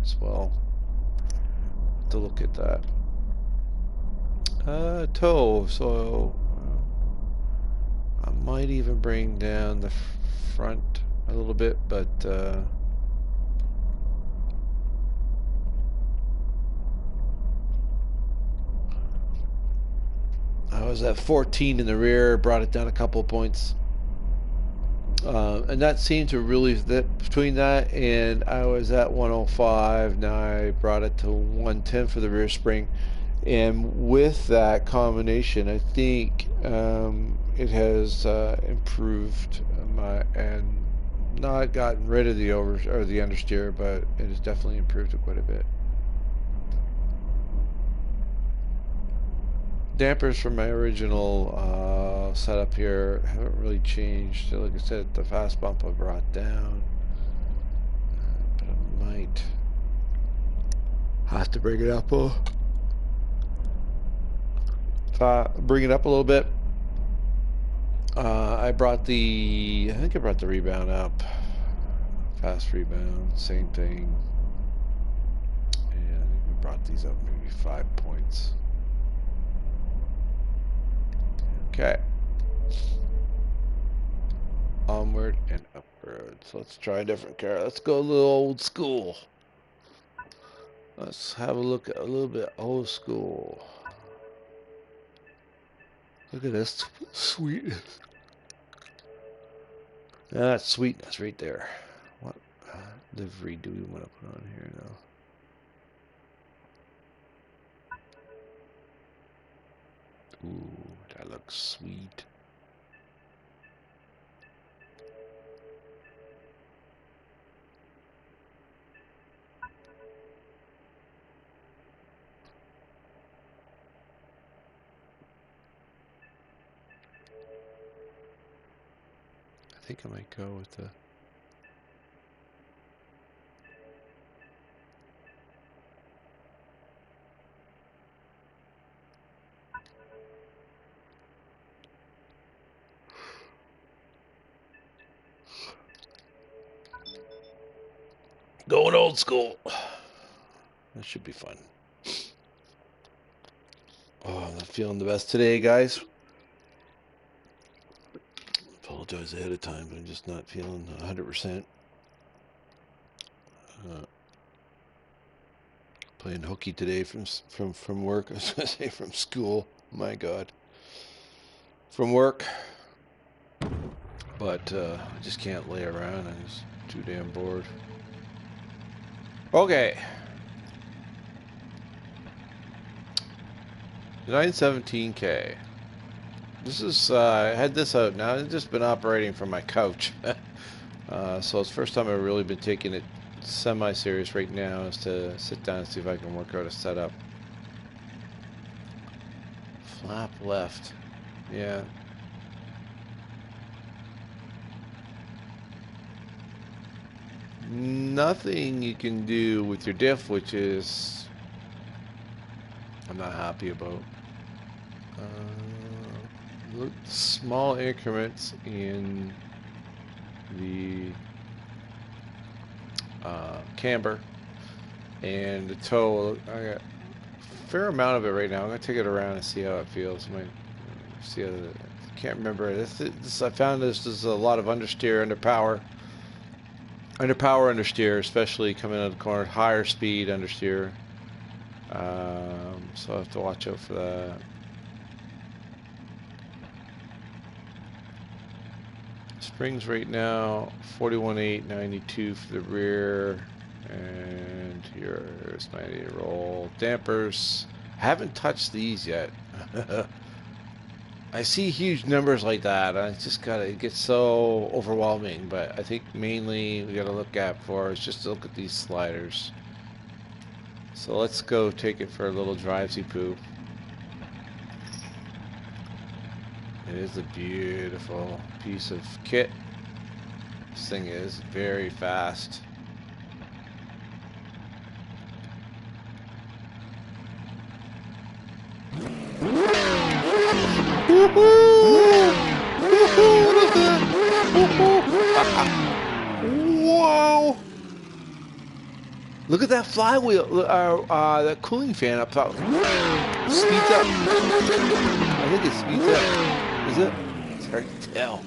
as well. To look at that. Toe, so I might even bring down the front a little bit, but I was at 14 in the rear, brought it down a couple of points. And that seemed to really, between that and I was at 105, now I brought it to 110 for the rear spring. And with that combination, I think it has improved and not gotten rid of the the understeer, but it has definitely improved it quite a bit. Dampers from my original setup here haven't really changed. Like I said, the fast bump I brought down, but I might have to bring it up. Bring it up a little bit. I think I brought the rebound up. Fast rebound, same thing. And I think we brought these up maybe 5 points. Okay. Onward and upward. So let's try a different car. Let's go a little old school. Let's have a look at a little bit old school. Look at this sweetness. That's sweetness right there. What livery do we want to put on here now? Ooh, that looks sweet. I think I might go with the going old school. That should be fun. Oh, I'm not feeling the best today, guys. Apologize ahead of time, but I'm just not feeling 100%. Playing hooky today from work. I was going to say from school. My God. From work. But I just can't lay around. I'm just too damn bored. Okay. 917K. This is, I had this out now. I've just been operating from my couch. So it's the first time I've really been taking it semi-serious right now, is to sit down and see if I can work out a setup. Flap left. Yeah. Nothing you can do with your diff, which is I'm not happy about. Look, small increments in the camber and the toe. I got a fair amount of it right now. I'm gonna take it around and see how it feels. See how I can't remember. I found there's a lot of understeer, understeer, especially coming out of the corner. Higher speed understeer. So I have to watch out for that. Springs right now 41.892 for the rear, and here's 90 roll. Dampers, haven't touched these yet. I see huge numbers like that, and it gets so overwhelming. But I think mainly we got to look at is just to look at these sliders. So let's go take it for a little drivesy poo. It is a beautiful piece of kit. This thing is very fast. Whoa! Look at that flywheel. That cooling fan up top. Speeds up. I think it speeds up. Is it? It's hard to tell.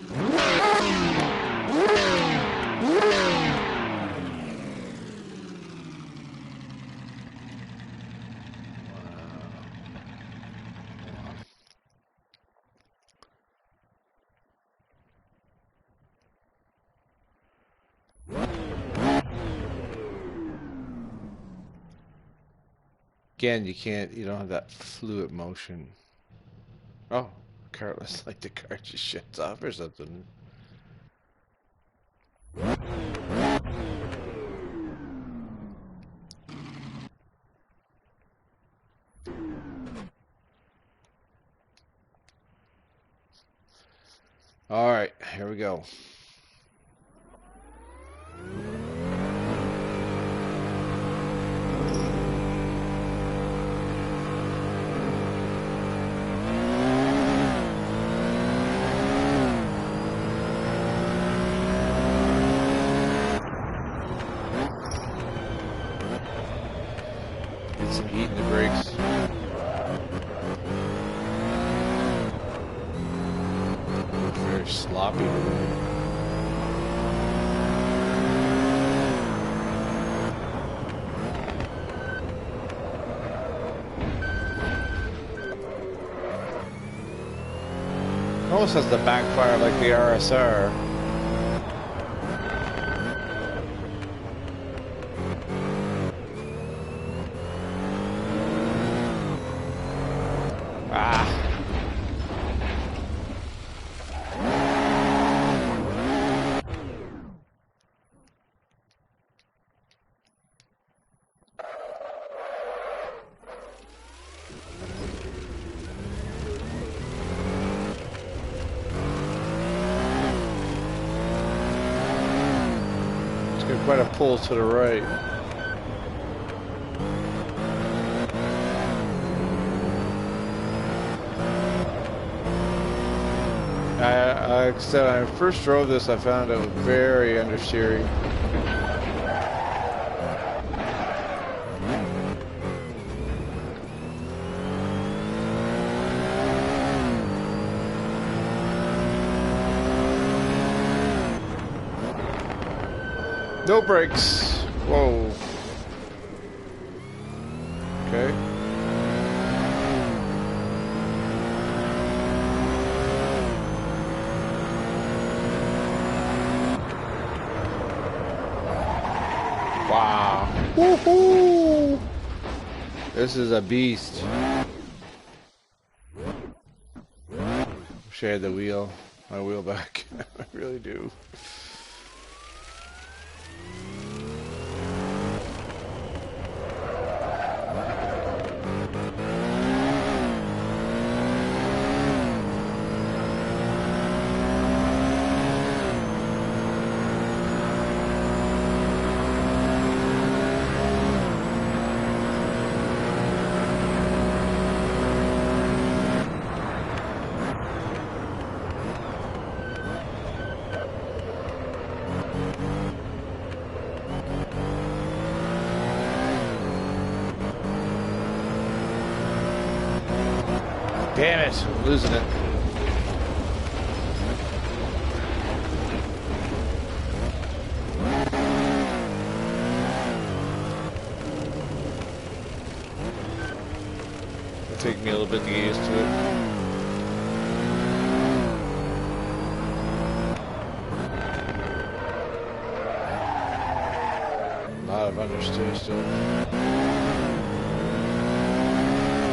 Again, you don't have that fluid motion. Oh, careless, like the car just shuts off or something. All right, here we go. some heat in the brakes. Very sloppy today. Almost has the backfire like the RSR. Quite a pull to the right. Like I said, when I first drove this, I found it was very understeering. No brakes. Whoa. Okay. Wow. Woohoo! This is a beast. Wish I had the wheel, my wheel back. I really do. Damn it, I'm losing it. It'll take me a little bit to get used to it. A lot of understeer still.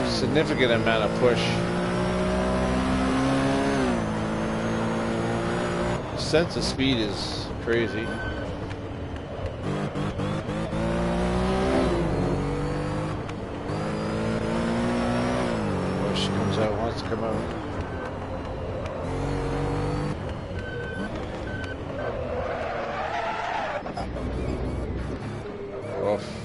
Significant amount of push. Sense of speed is crazy. Push comes out, wants to come out. Oof.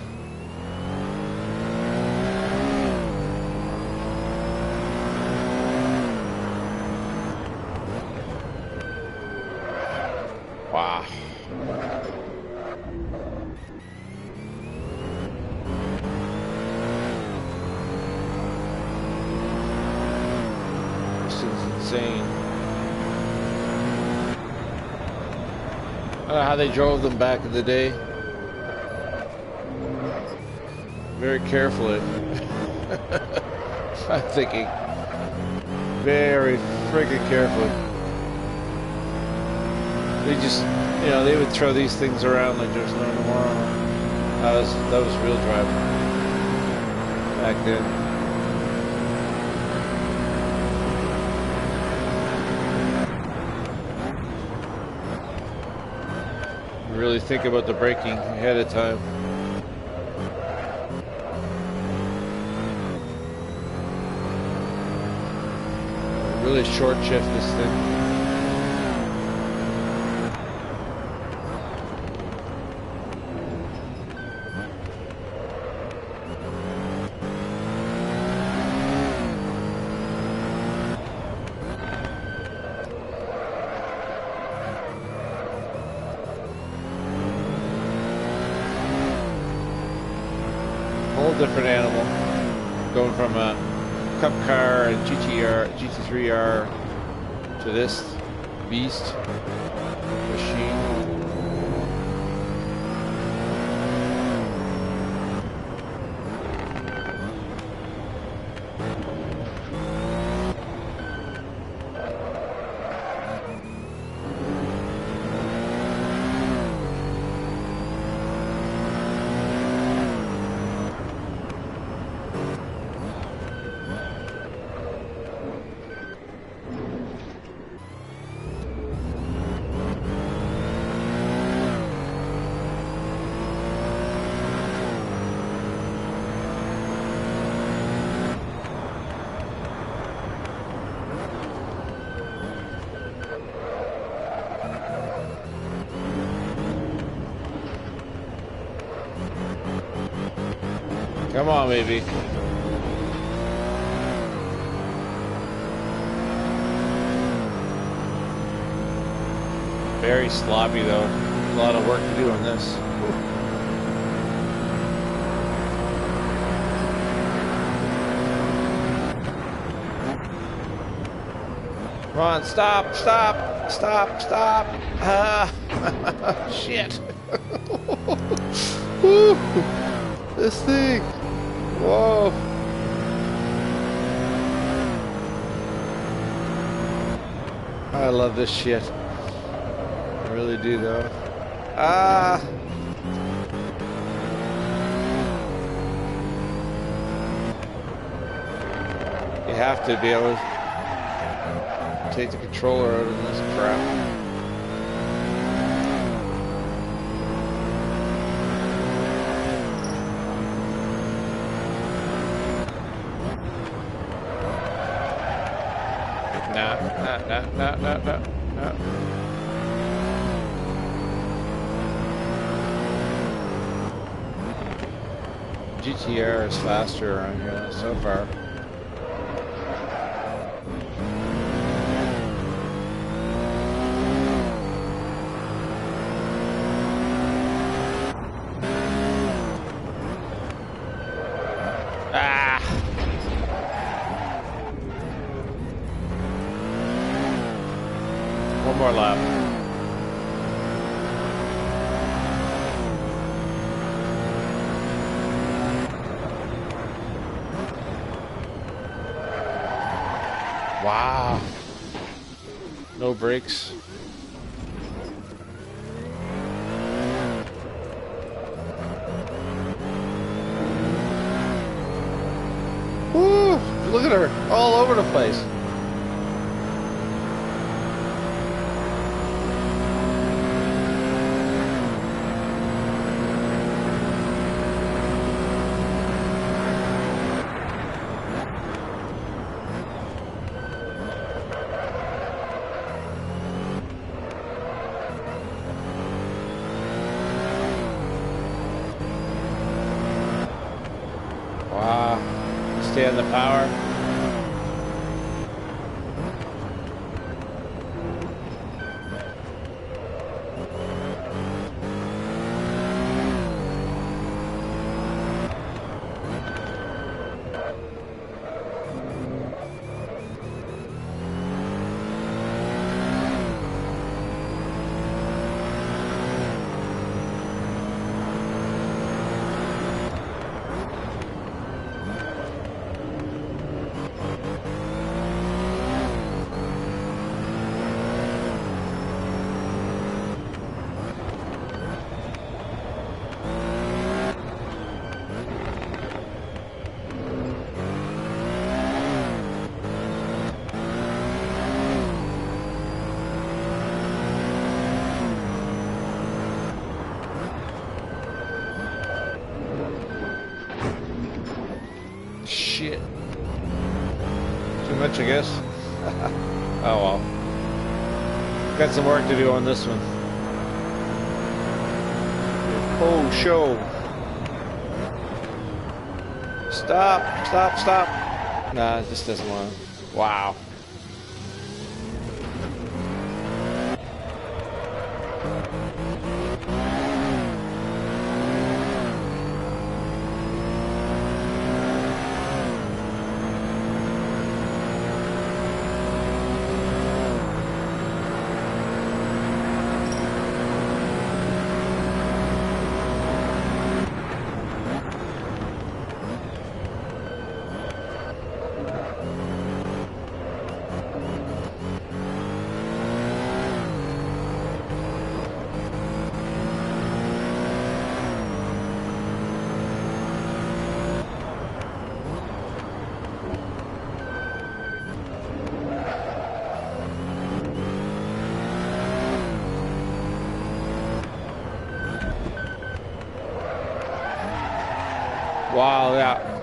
Wow. This is insane. I don't know how they drove them back in the day. Very carefully. I'm thinking very friggin' carefully. They just, you know, they would throw these things around like there's no tomorrow. That was real driving back then. Really think about the braking ahead of time. Really short shift this thing. different animal. Going from a Cup car and GT3R to this beast machine. Come on, baby. Very sloppy, though. A lot of work to do on this. Come on, stop, stop, stop, stop. Ah, shit. Woo. This thing. Whoa. I love this shit. I really do, though. Ah. You have to be able to take the controller out of this crap. No. GTR is faster around here so far. One more lap. Wow. No brakes. Woo! Look at her. All over the place. Stay on the power. Shit. Too much, I guess. Oh well. Got some work to do on this one. Oh, show. Stop, stop, stop. Nah, it just doesn't want to. Wow. Wow, yeah.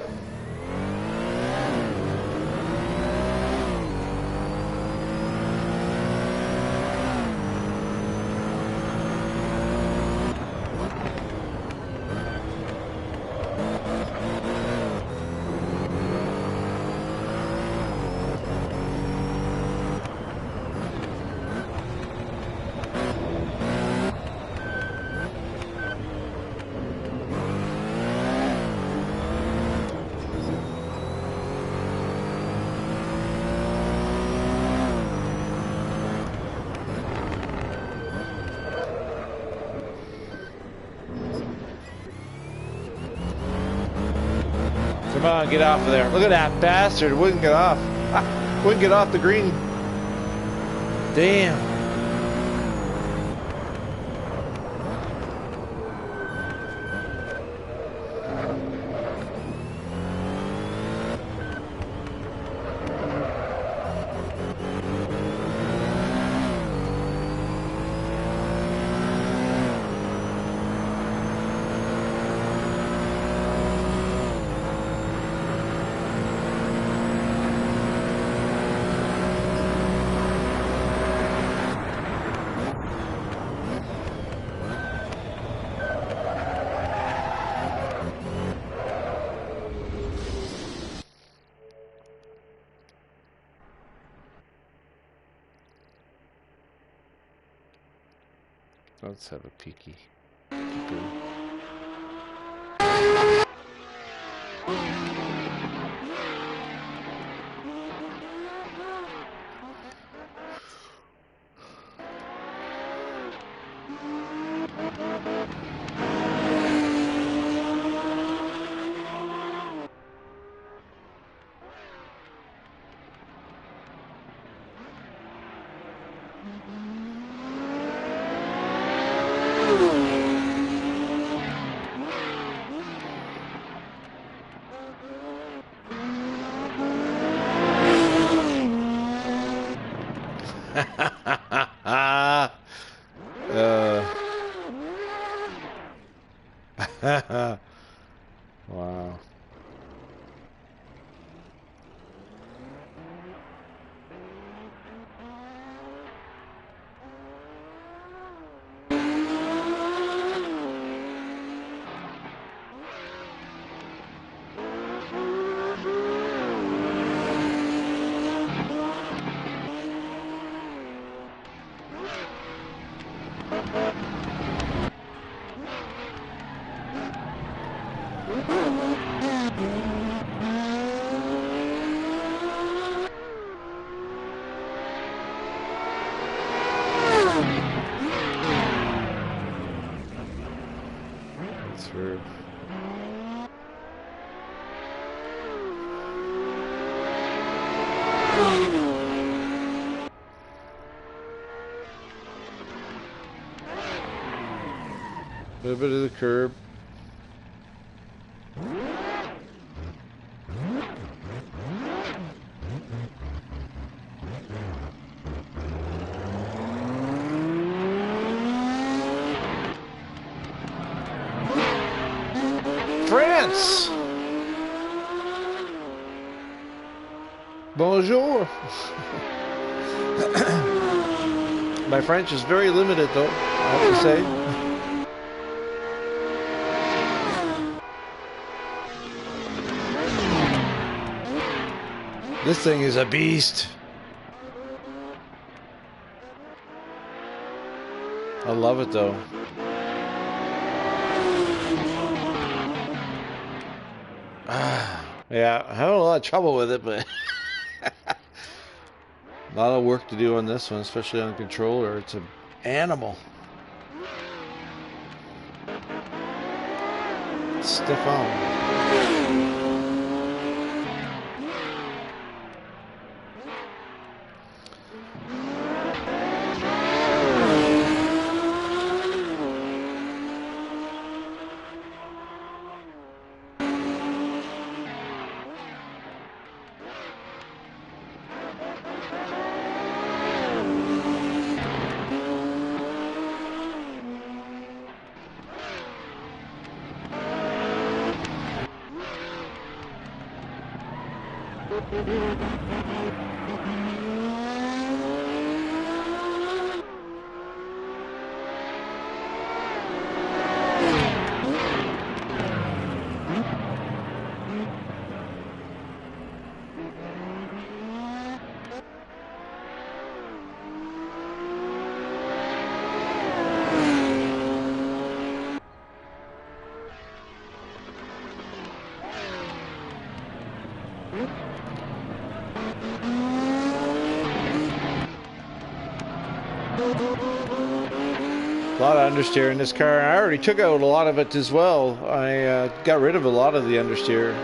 Come on, get off of there. Look at that bastard. Wouldn't get off. Wouldn't get off the green. Damn. Let's have a peeky. Wow. Through. A little bit of the curb. France! Bonjour! My French is very limited though, I have to say. This thing is a beast. I love it though. Yeah, I had a lot of trouble with it, but a lot of work to do on this one, especially on the controller. It's an animal. Stiff on. A lot of understeer in this car. I already took out a lot of it as well. I got rid of a lot of the understeer.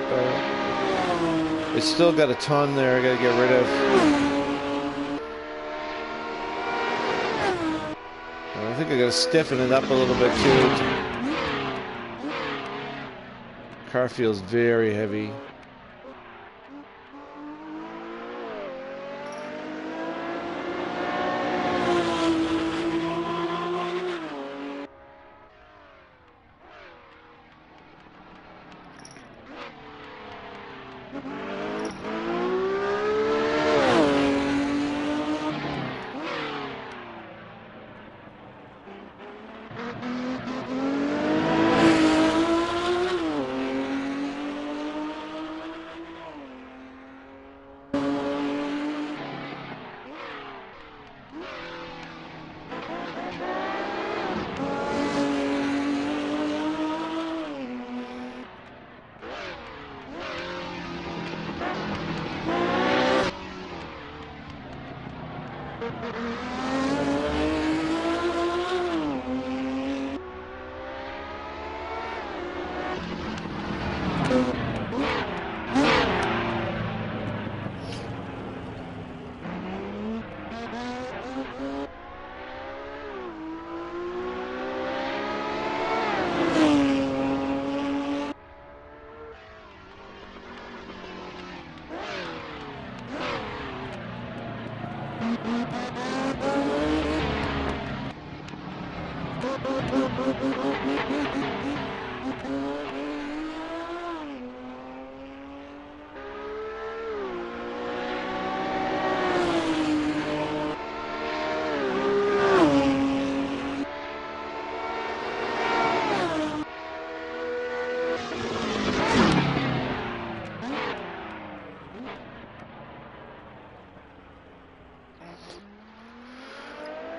It's still got a ton there I gotta get rid of. I think I gotta stiffen it up a little bit too. Car feels very heavy.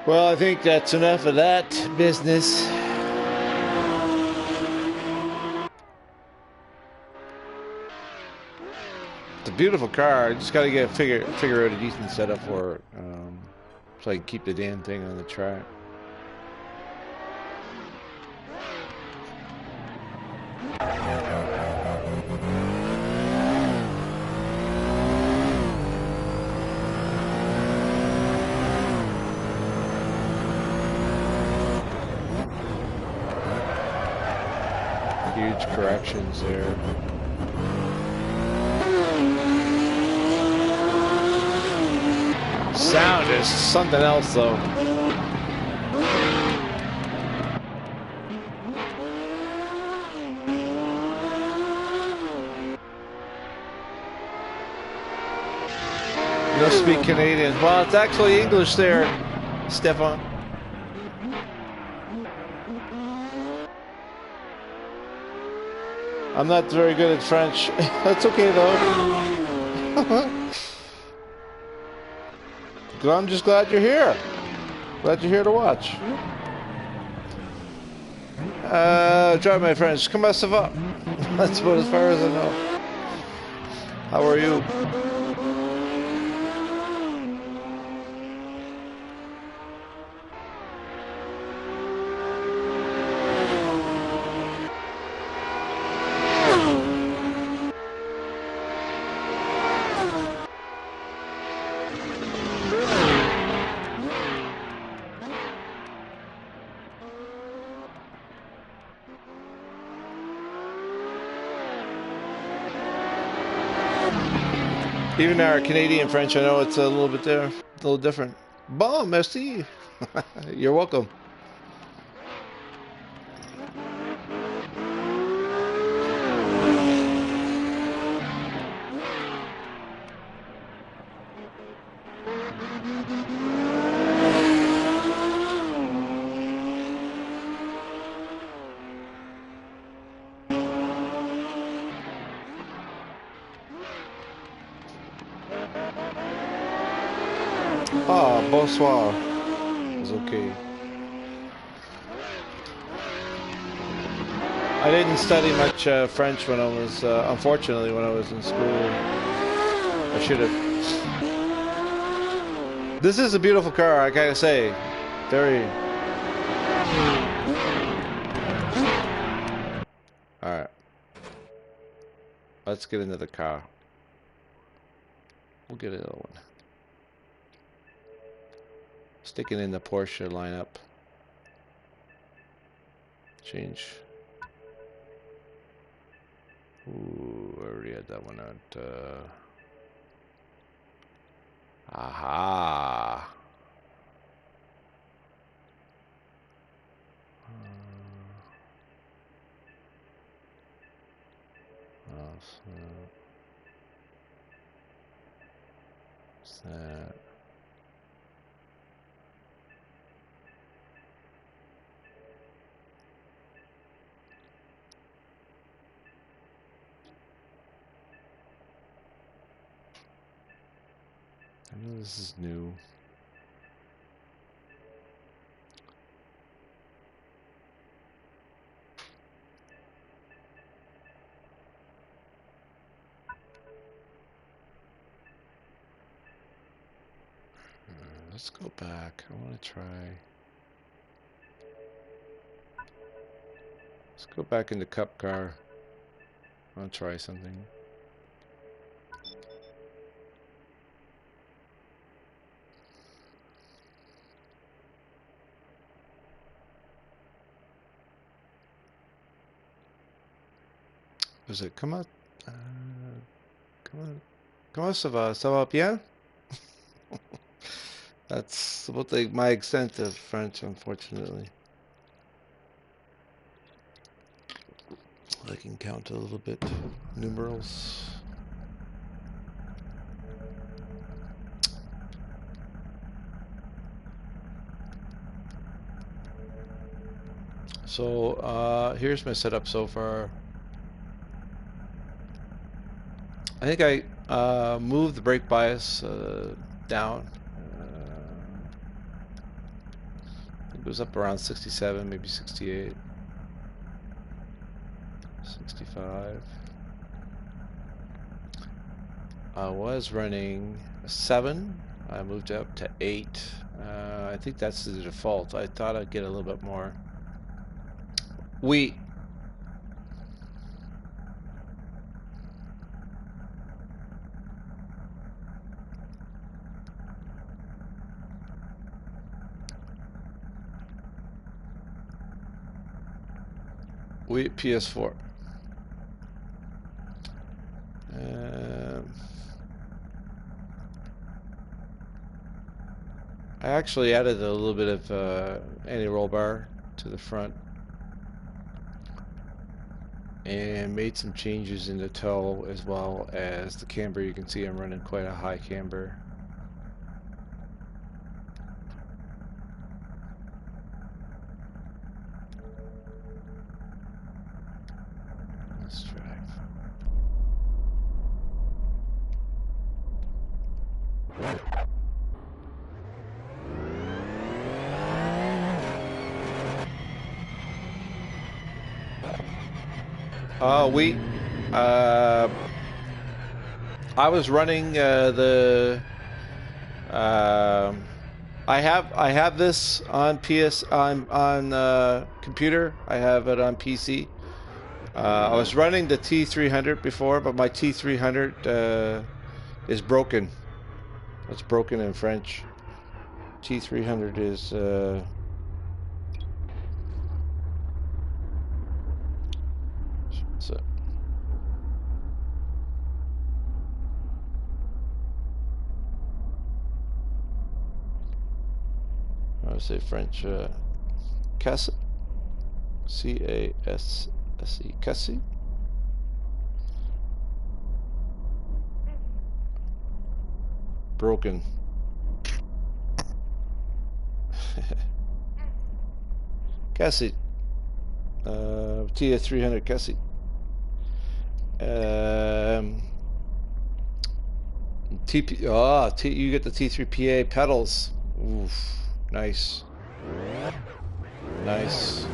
Well, I think that's enough of that business. It's a beautiful car. I just got to figure out a decent setup for it, so I can keep the damn thing on the track. Huge corrections there. Sound is something else though. You don't speak Canadian. Well, it's actually English there, Stefan. I'm not very good at French. That's okay though. I'm just glad you're here. Glad you're here to watch. Drive my friends. Comment ça va? That's about as far as I know. How are you? Even our Canadian French, I know it's a little bit there, a little different. Bon, merci. You're welcome. bonsoir is okay. I didn't study much French when I was, unfortunately, when I was in school. I should have. This is a beautiful car, I gotta say. Very. Alright. Let's get into the car. We'll get another one. Sticking in the Porsche lineup. Change. Ooh, I already had that one out. Aha. What's that? I know this is new. Let's go back. I want to try. Let's go back in the Cup car. I want to try something. Does it come out? Comment ça va? Ça va bien? That's about my extent of French, unfortunately. I can count a little bit. Numerals. So here's my setup so far. I think I moved the brake bias down. I think it was up around 67, maybe 68. 65. I was running a 7. I moved up to 8. I think that's the default. I thought I'd get a little bit more. Oui. Oui, PS4. I actually added a little bit of anti-roll bar to the front and made some changes in the toe as well as the camber. You can see I'm running quite a high camber. Let's drive. I was running the I have this on on computer. I have it on PC. I was running the T300 before, but my T300 is broken. It's broken in French. T300 is so. I would say French casse, C-A-S-S-E, casse. Broken. Casse. T300 casse. You get the T3PA pedals. Oof. Nice. Nice.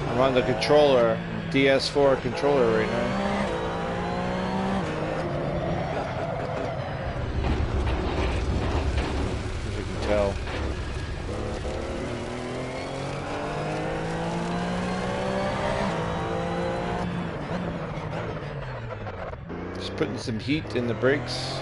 I'm on the controller, DS4 controller right now. As you can tell. Just putting some heat in the brakes.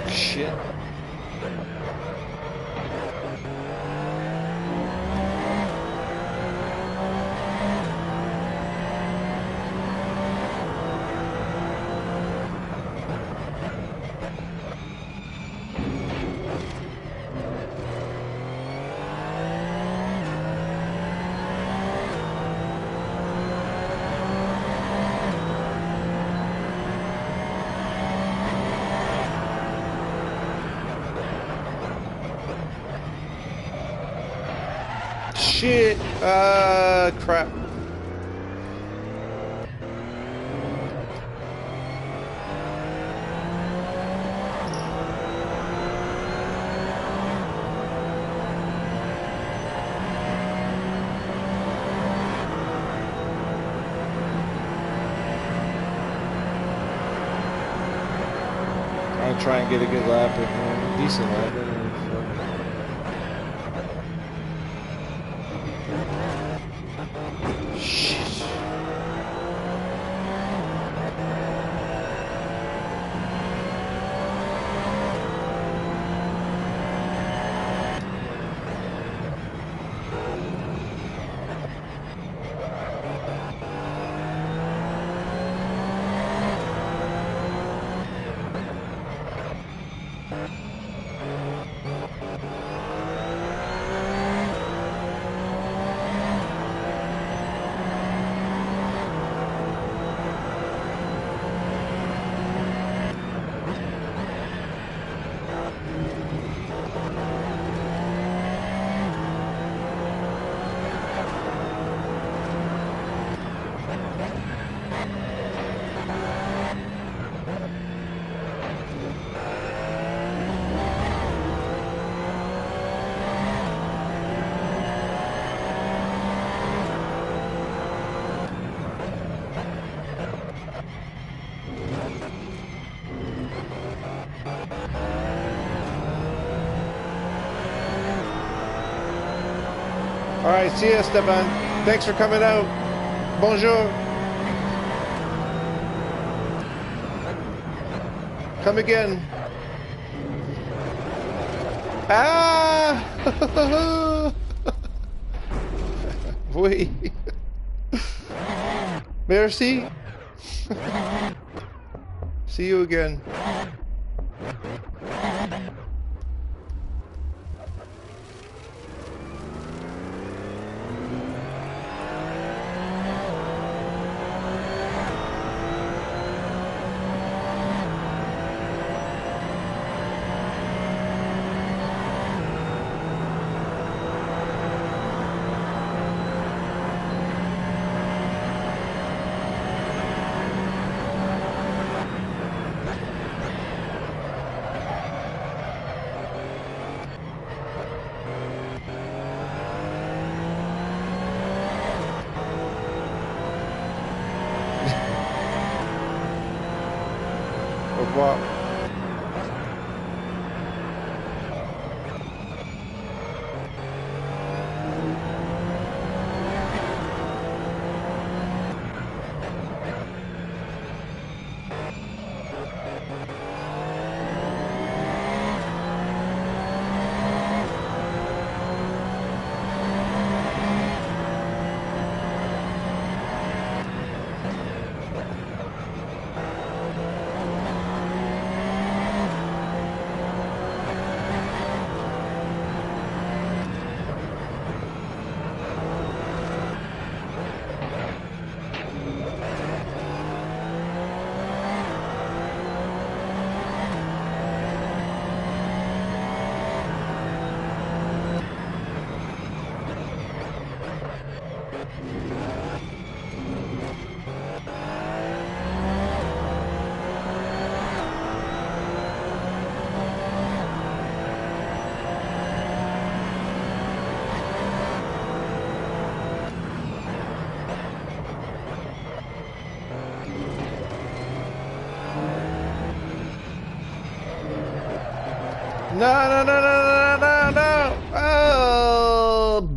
Shit. Shit. Crap. I'll try and get a good lap in here. Decent lap in here. Shit. right, see you, Esteban. Thanks for coming out. Bonjour. Come again. Ah! Oui. Merci. See you again. Au revoir. No, no, no, no, no, no, no. Oh.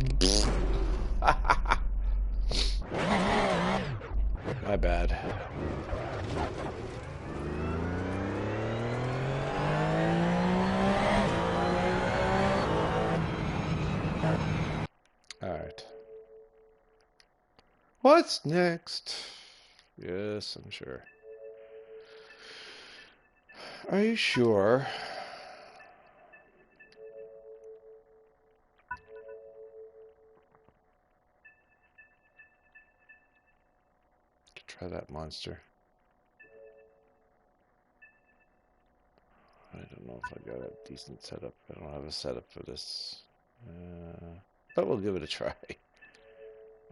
My bad. All right. What's next? Yes, I'm sure. Are you sure? Try that monster. I don't know if I got a decent setup. I don't have a setup for this. But we'll give it a try.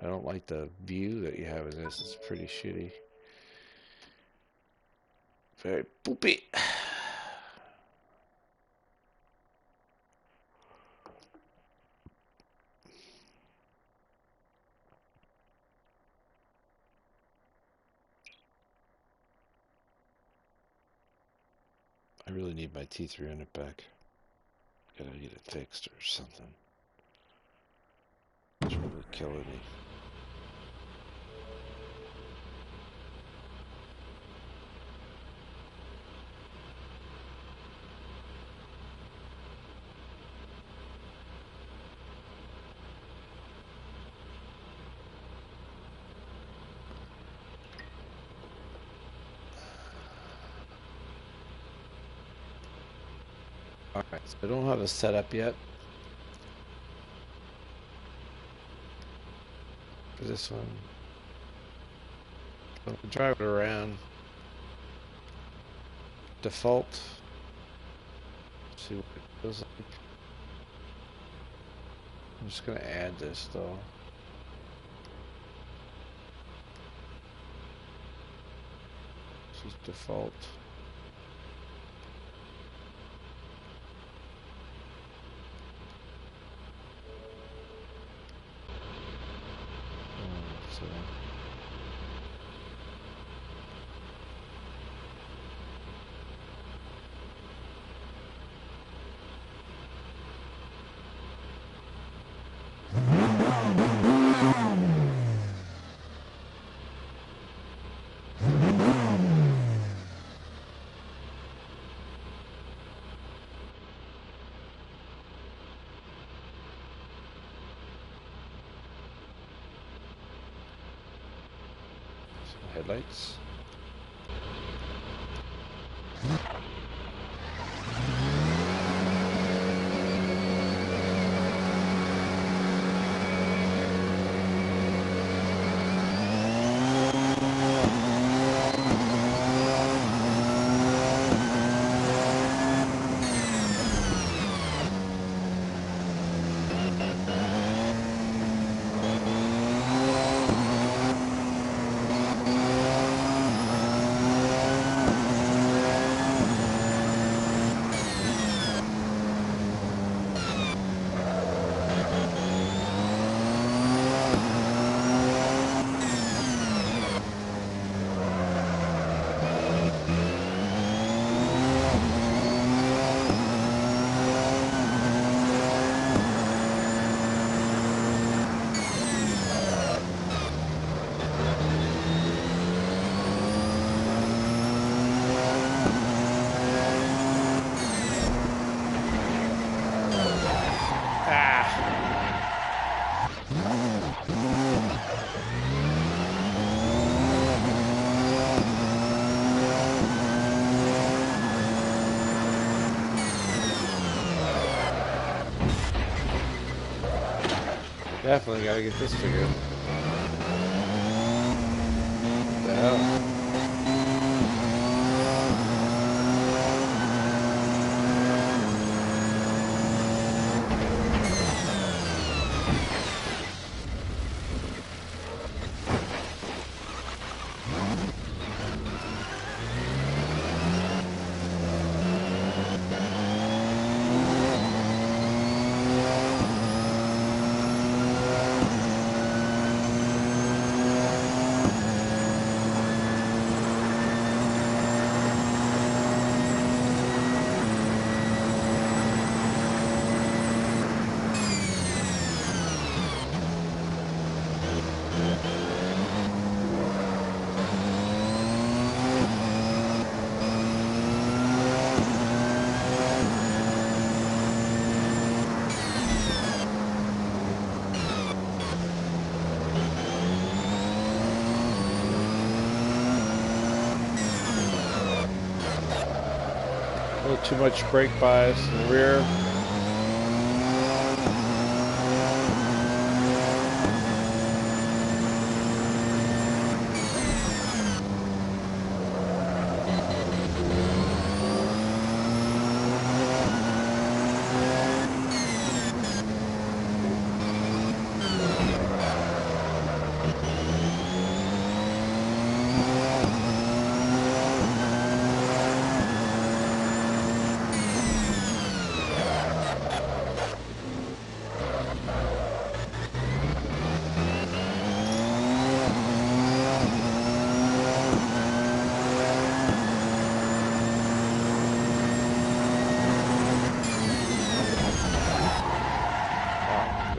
I don't like the view that you have in this. It's pretty shitty. Very poopy. I really need my T300 back. Gotta get it fixed or something. It's really killing me. Alright, so I don't have a setup yet for this one. So I'll drive it around. Default. See what it feels like. I'm just gonna add this though. This is default. So Headlights. Definitely gotta get this figured. What the hell? A little too much brake bias in the rear.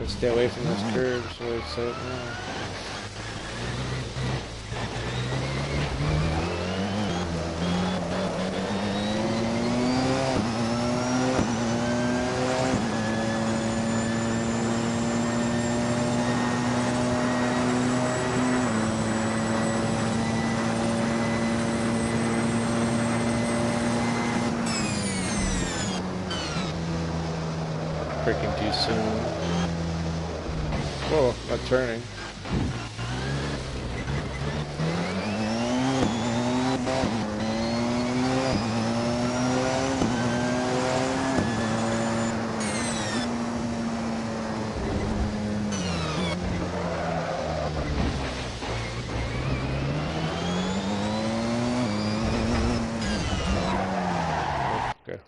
Stay away from those curves, so it's set up now. Braking too soon. Whoa, not turning. Okay.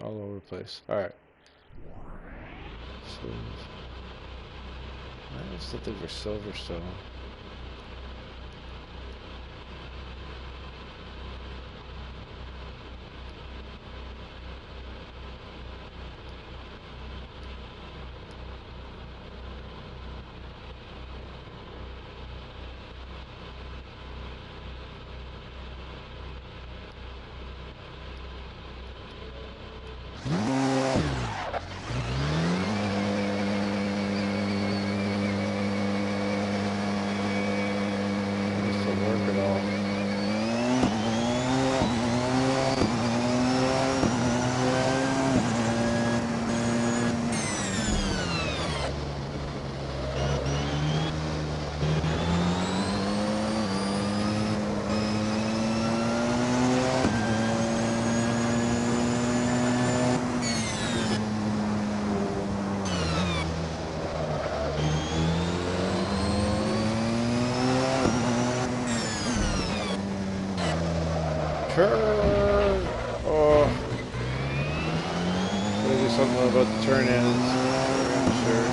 All over the place. Alright. So I was looking for Silverstone. Turn! Oh. Gotta do something about the turn ends. Sure.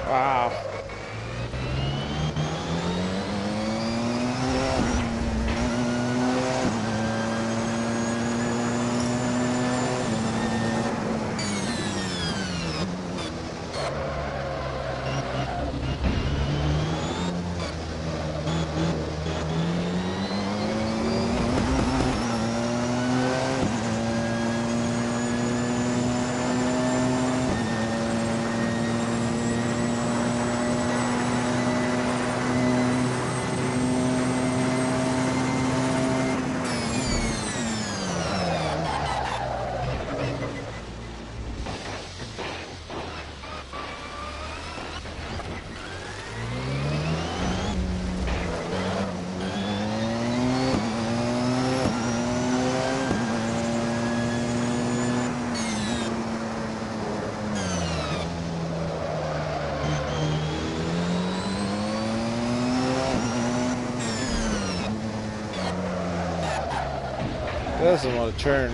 Wow. That doesn't want to turn.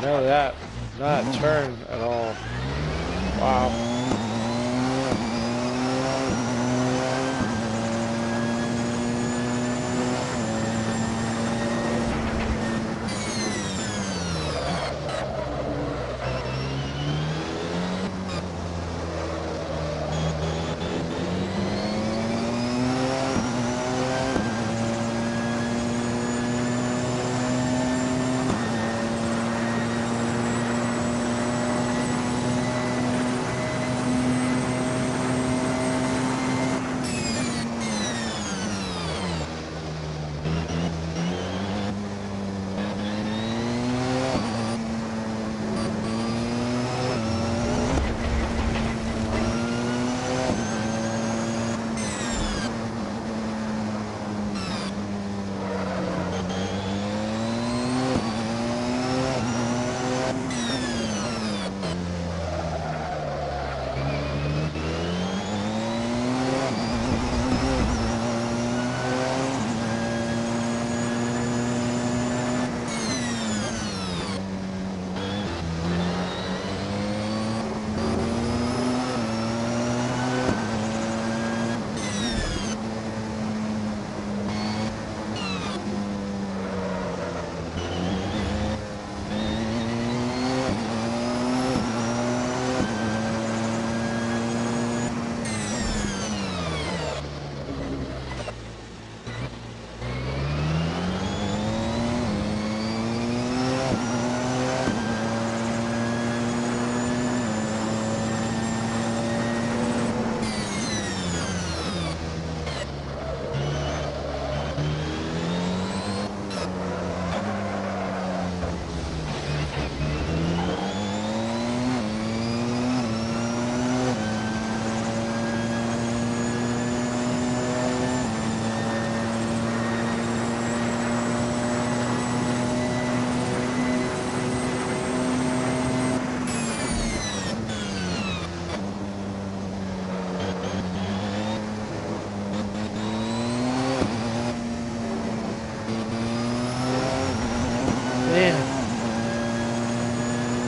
None of that. Not turn at all. Wow.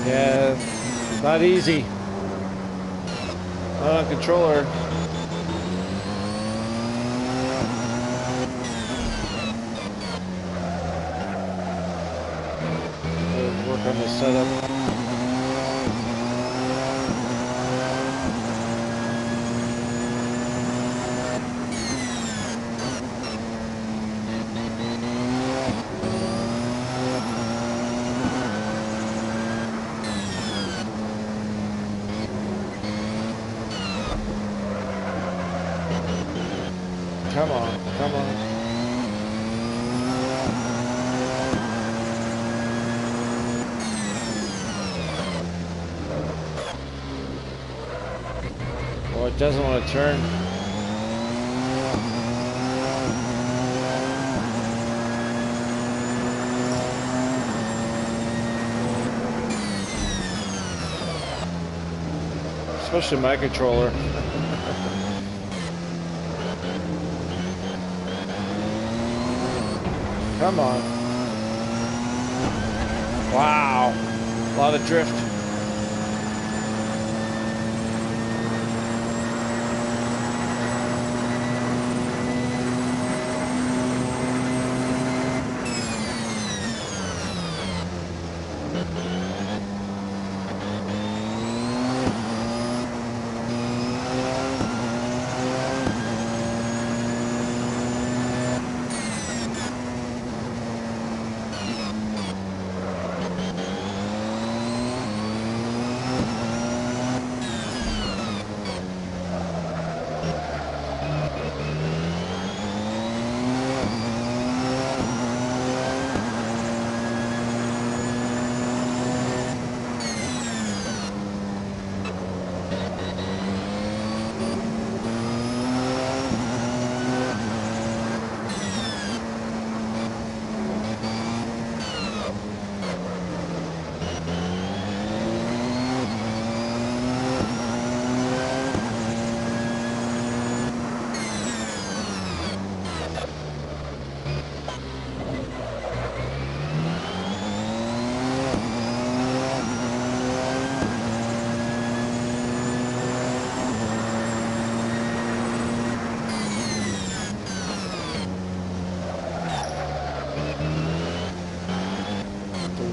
Yeah, not easy. Not on controller. on the setup. Come on, come on. Oh, it doesn't want to turn. Especially my controller. Come on. Wow. A lot of drift.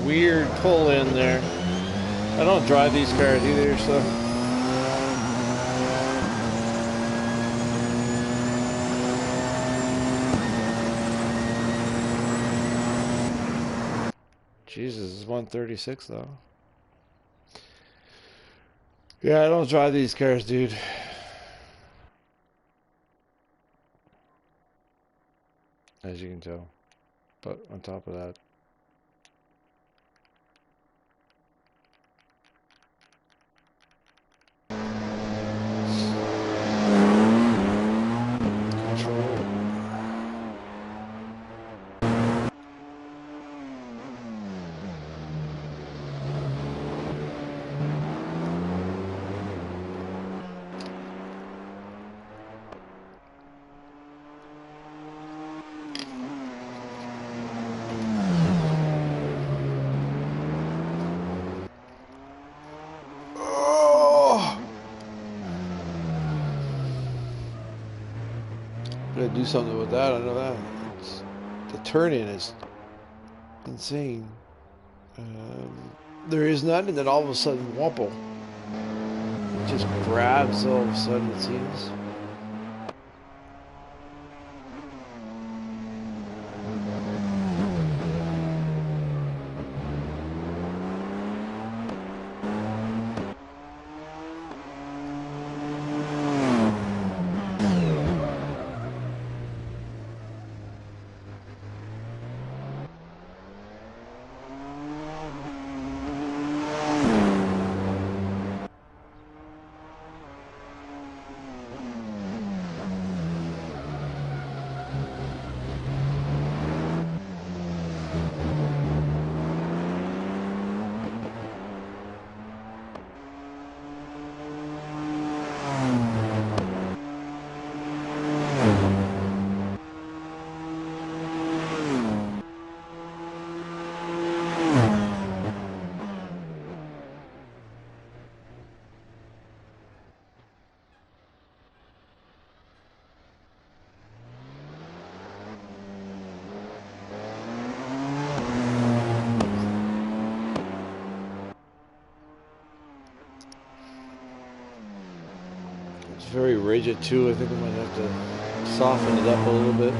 Weird pull in there. I don't drive these cars either, so. Jesus, it's 136 though. Yeah, I don't drive these cars, dude. As you can tell. But on top of that, gotta do something with that. I know that. The turn-in is insane. There is none, and then all of a sudden, whomple. It just grabs all of a sudden, it seems. very rigid too. I think I might have to soften it up a little bit.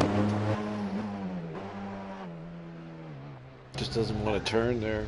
Just doesn't want to turn there.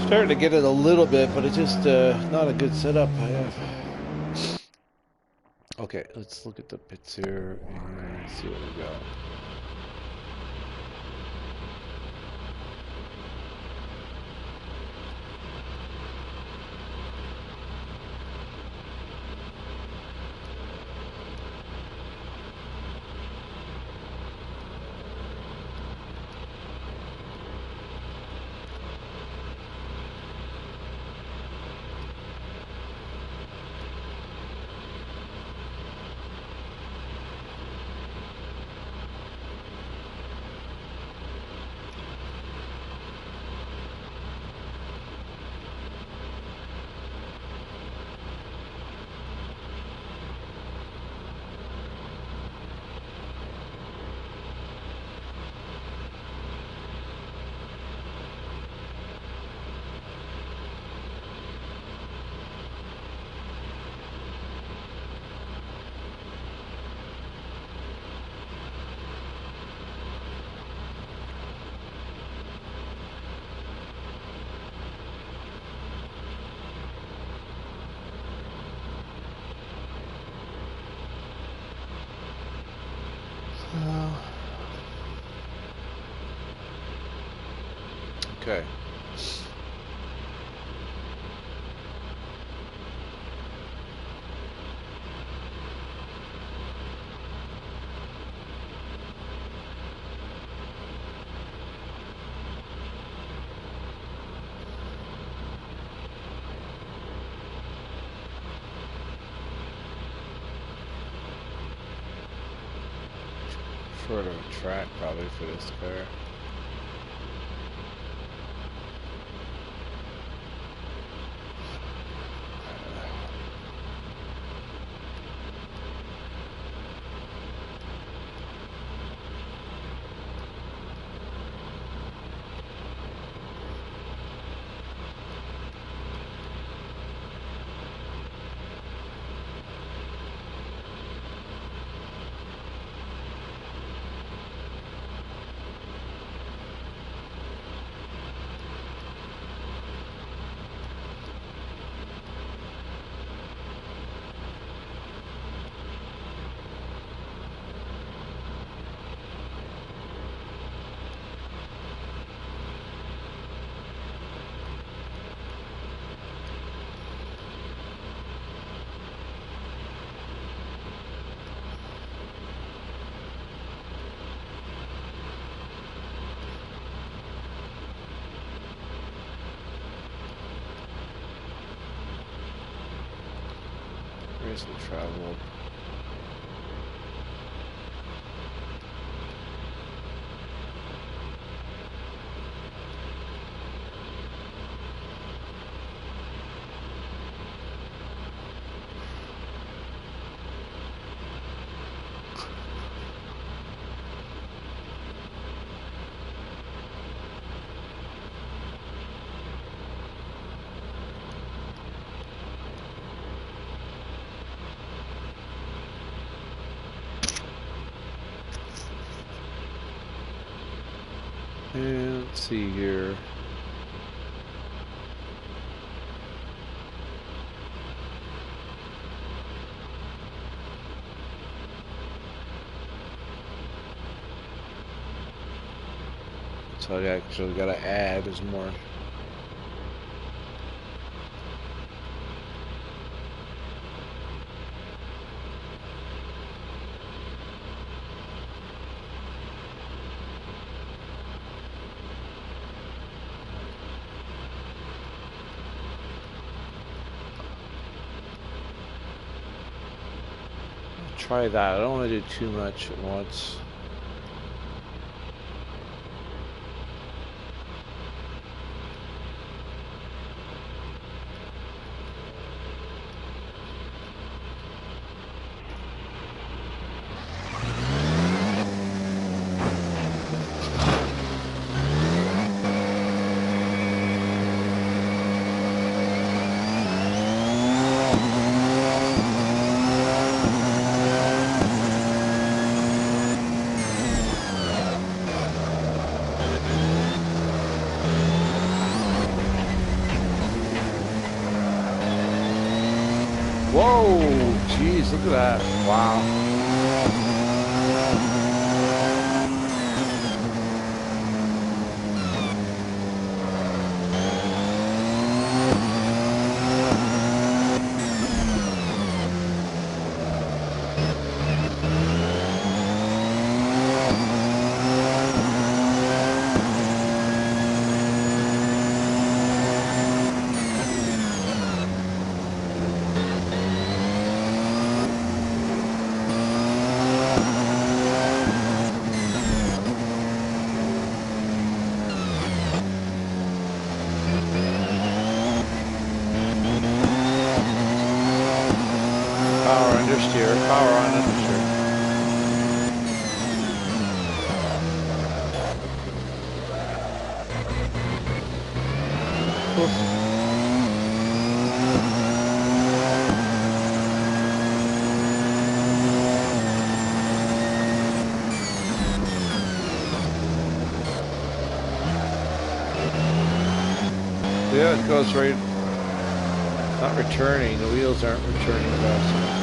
Starting to get it a little bit, but it's just not a good setup I have. Okay, let's look at the pits here and see what we got. Okay. Short of a track probably for this car. Where's the travel? And let's see here. So I actually got to add is more. Try that. I don't want to do too much at once. Whoa! Jeez, look at that. Wow. Power understeer, power on understeer. Oof. Yeah, it goes right. Not returning. The wheels aren't returning fast enough.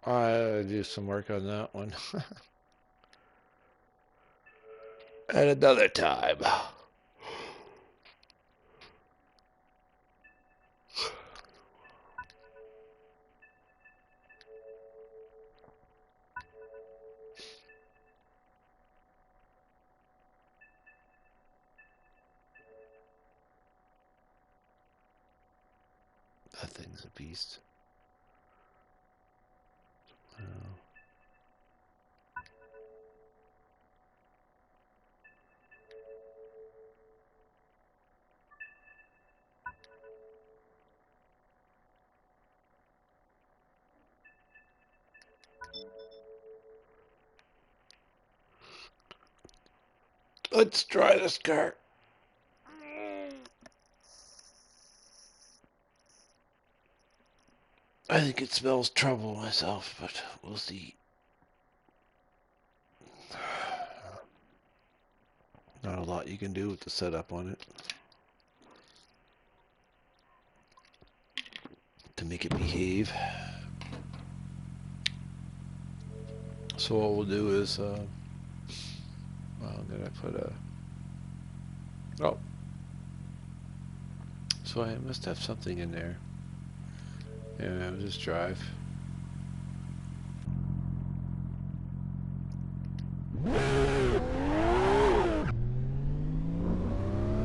I'll do some work on that one. At another time. That thing's a beast. Let's try this car. I think it smells trouble myself, but we'll see. Not a lot you can do with the setup on it. make it behave. So what we'll do is, well, I'm gonna put a. Oh, so I must have something in there. Yeah, I'll just drive.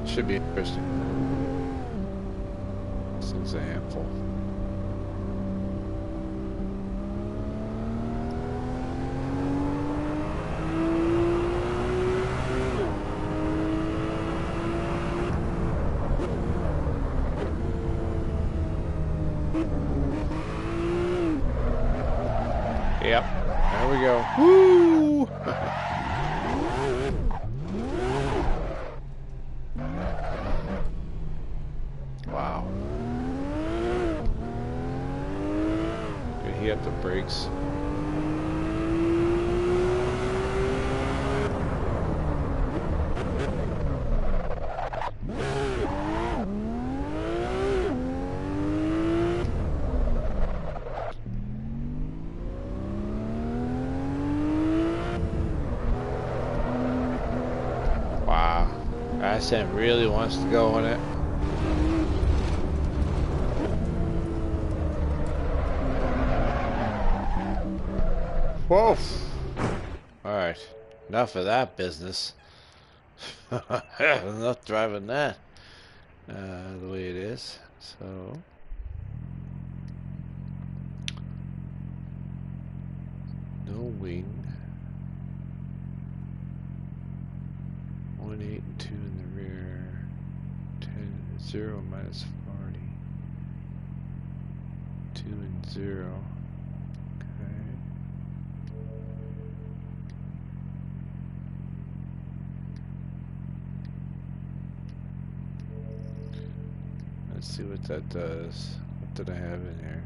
Should be interesting. This is a handful. Yep, there we go. Woo! Wow. Did he have the brakes? Ascent really wants to go on it. Whoa! Alright, enough of that business. Enough driving that the way it is. So, no wing. 1, 8, and 2 in the rear. 10, 0, minus 40. 2 and 0. Okay. Let's see what that does. What did I have in here?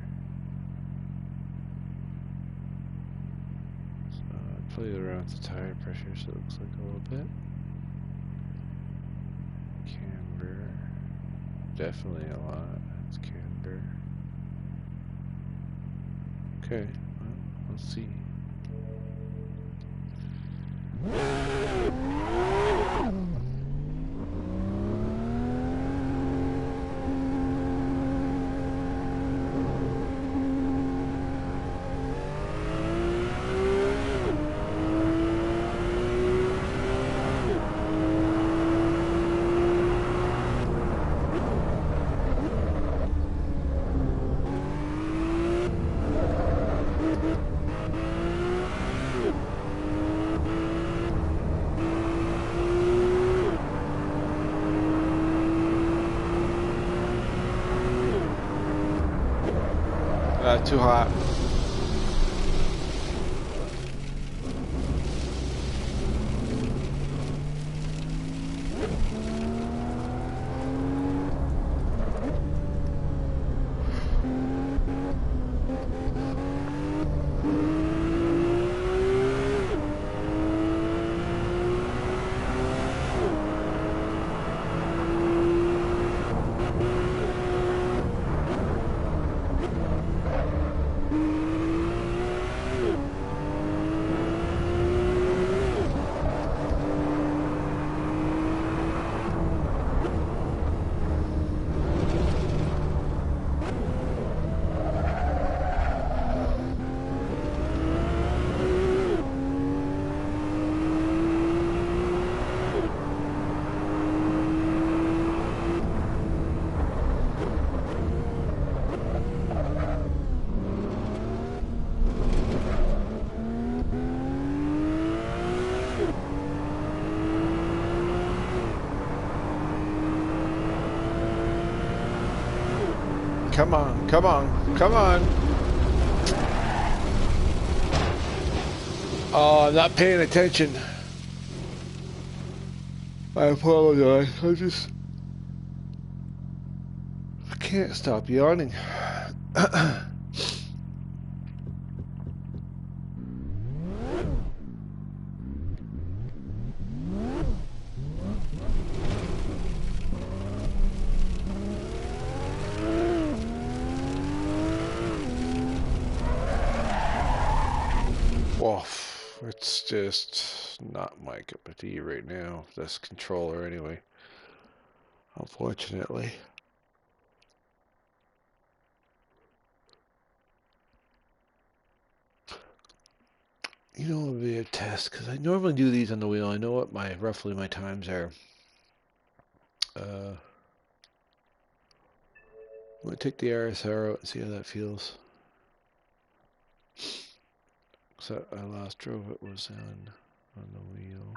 So I played around with the tire pressure, so it looks like a little bit. Camber. Definitely a lot. That's camber. Okay, well, we'll see. Too hot. Come on, come on, come on. Oh, I'm not paying attention. I apologize. I can't stop yawning. Well, it's just not my cup of tea right now. This controller, anyway. Unfortunately. You know, it'll be a test because I normally do these on the wheel. I know what roughly my times are. I'm gonna take the RSR out and see how that feels. So I last drove it was on the wheel.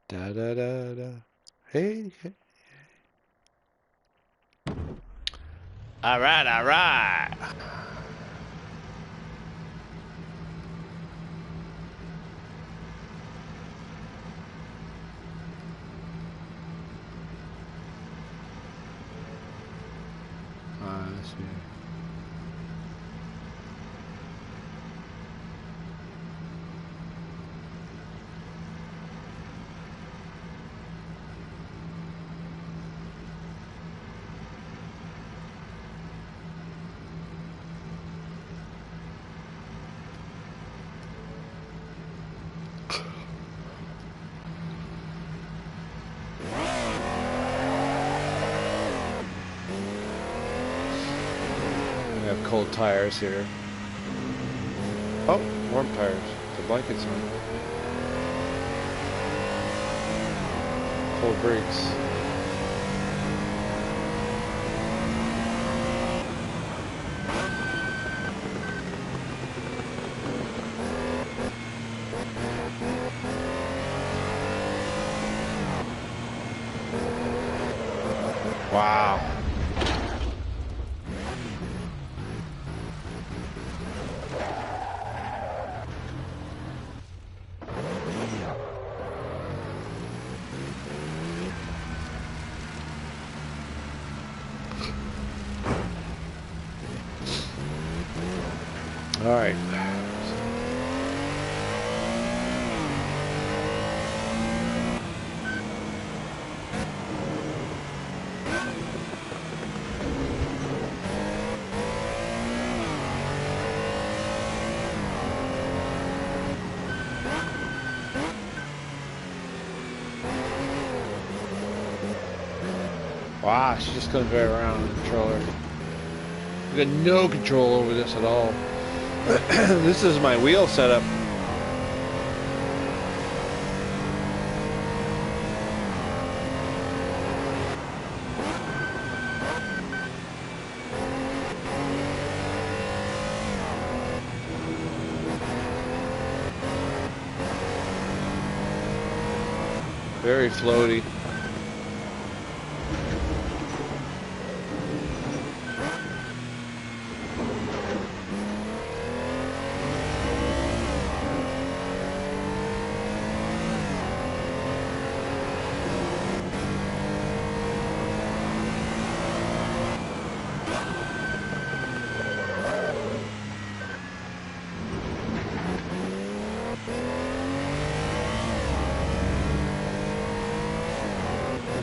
Da da da da. Hey, hey. All right, all right. I see. We have cold tires here. Oh, warm tires. The blanket's on. Cold brakes. Wow. All right. Wow, she just comes right around the controller. We got no control over this at all. This is my wheel setup. Very floaty.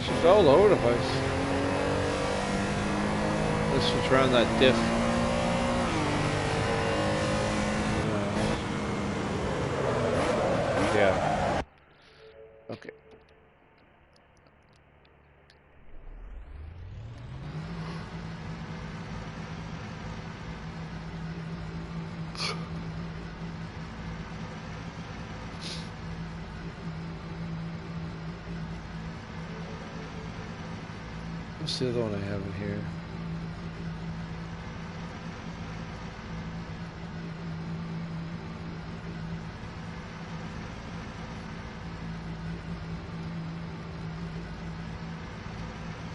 She's all over the place. Let's switch around that diff. Yeah. Okay. What's the other one I have in here?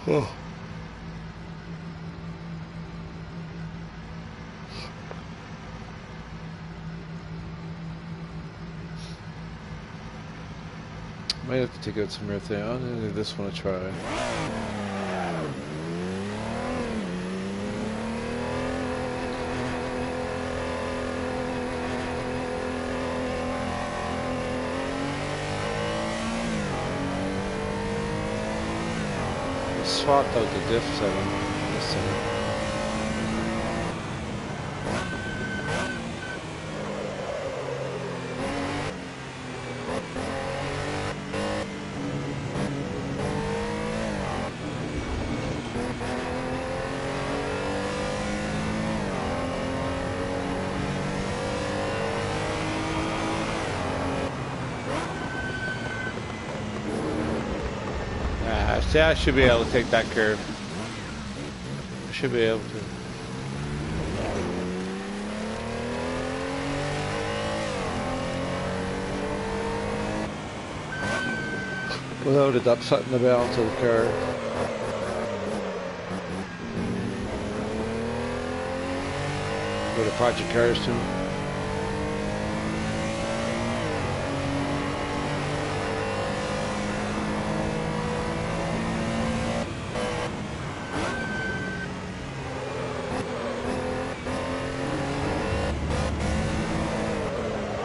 Oh. Might have to take out some earth there. I'm gonna give this one a try. Swapped out the diff setting. This setting. See, I should be able to take that curve. I should be able to. Without it upsetting the balance of the car. Go to project cars too.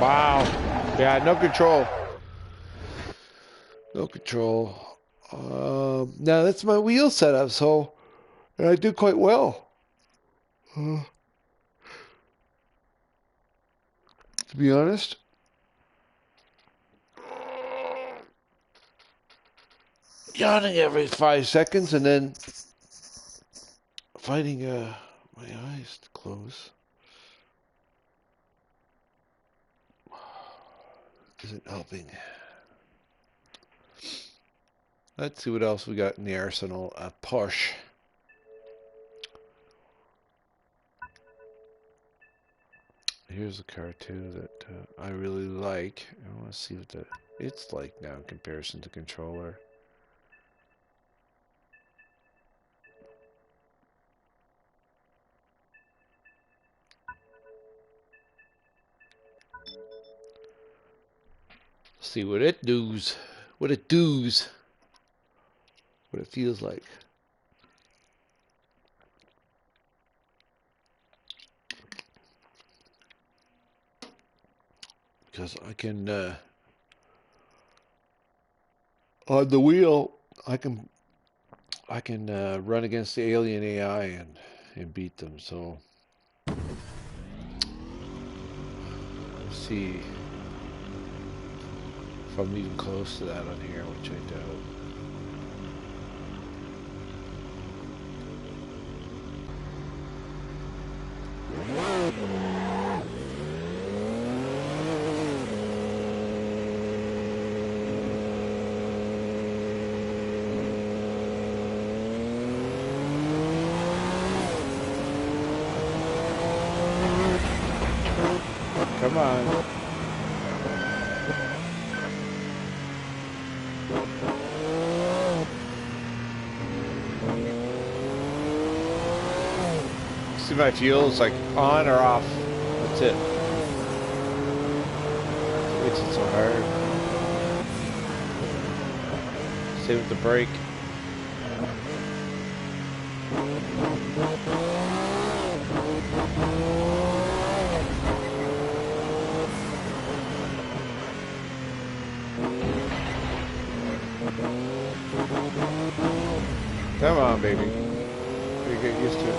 Wow. Yeah, no control. No control. Now that's my wheel setup, so I do quite well. To be honest. Yawning every 5 seconds and then finding my eyes to close. Isn't helping. Let's see what else we got in the arsenal. A Porsche. Here's a car too that I really like. I want to see what it's like now in comparison to controller. See what it does. What it does. What it feels like. Because I can on the wheel I can run against the alien AI and beat them. So let's see if I'm even close to that on here, which I doubt. Come on. See my fuel is like on or off. That's it. It makes it so hard. Same with the brake. Come on, baby. You get used to it.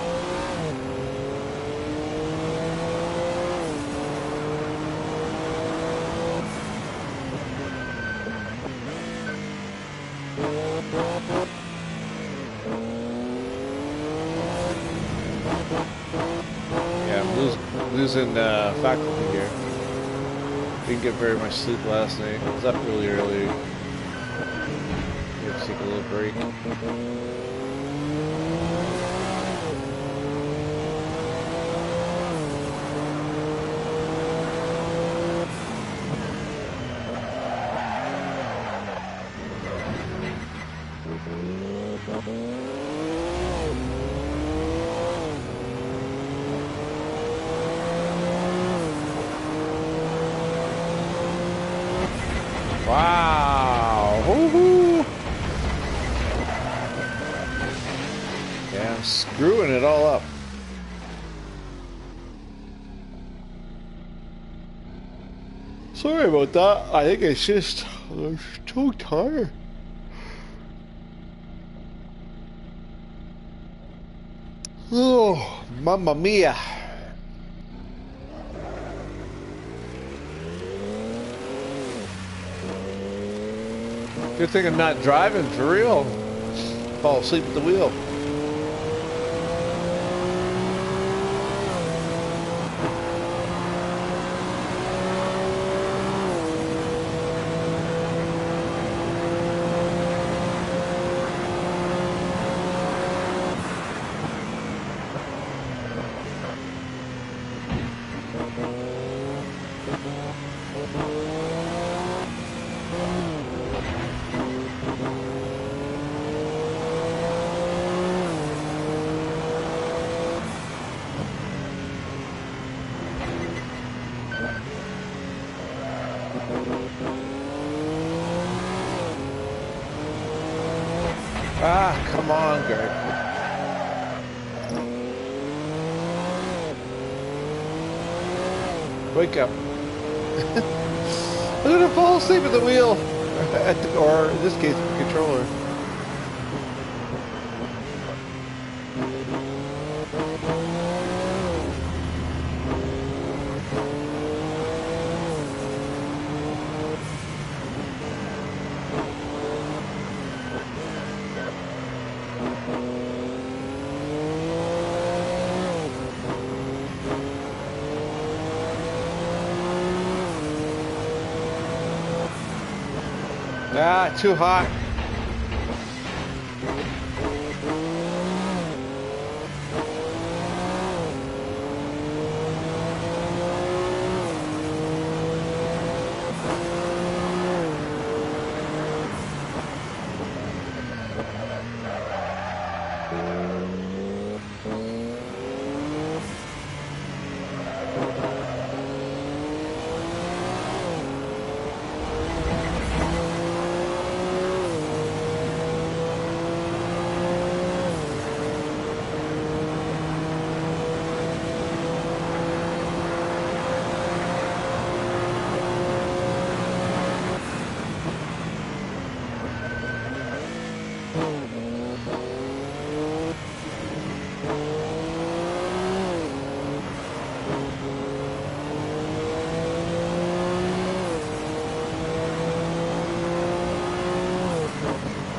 Yeah, I'm losing faculty here. Didn't get very much sleep last night. I was up really early. Let's take a little break. Wow. Sorry about that. I think it's just I'm so tired. Oh, mamma mia. Good thing I'm not driving for real. Fall asleep at the wheel. Ah, come on, Gert. Wake up. I'm gonna fall asleep at the wheel. Or in this case, the controller. Ah, too hot.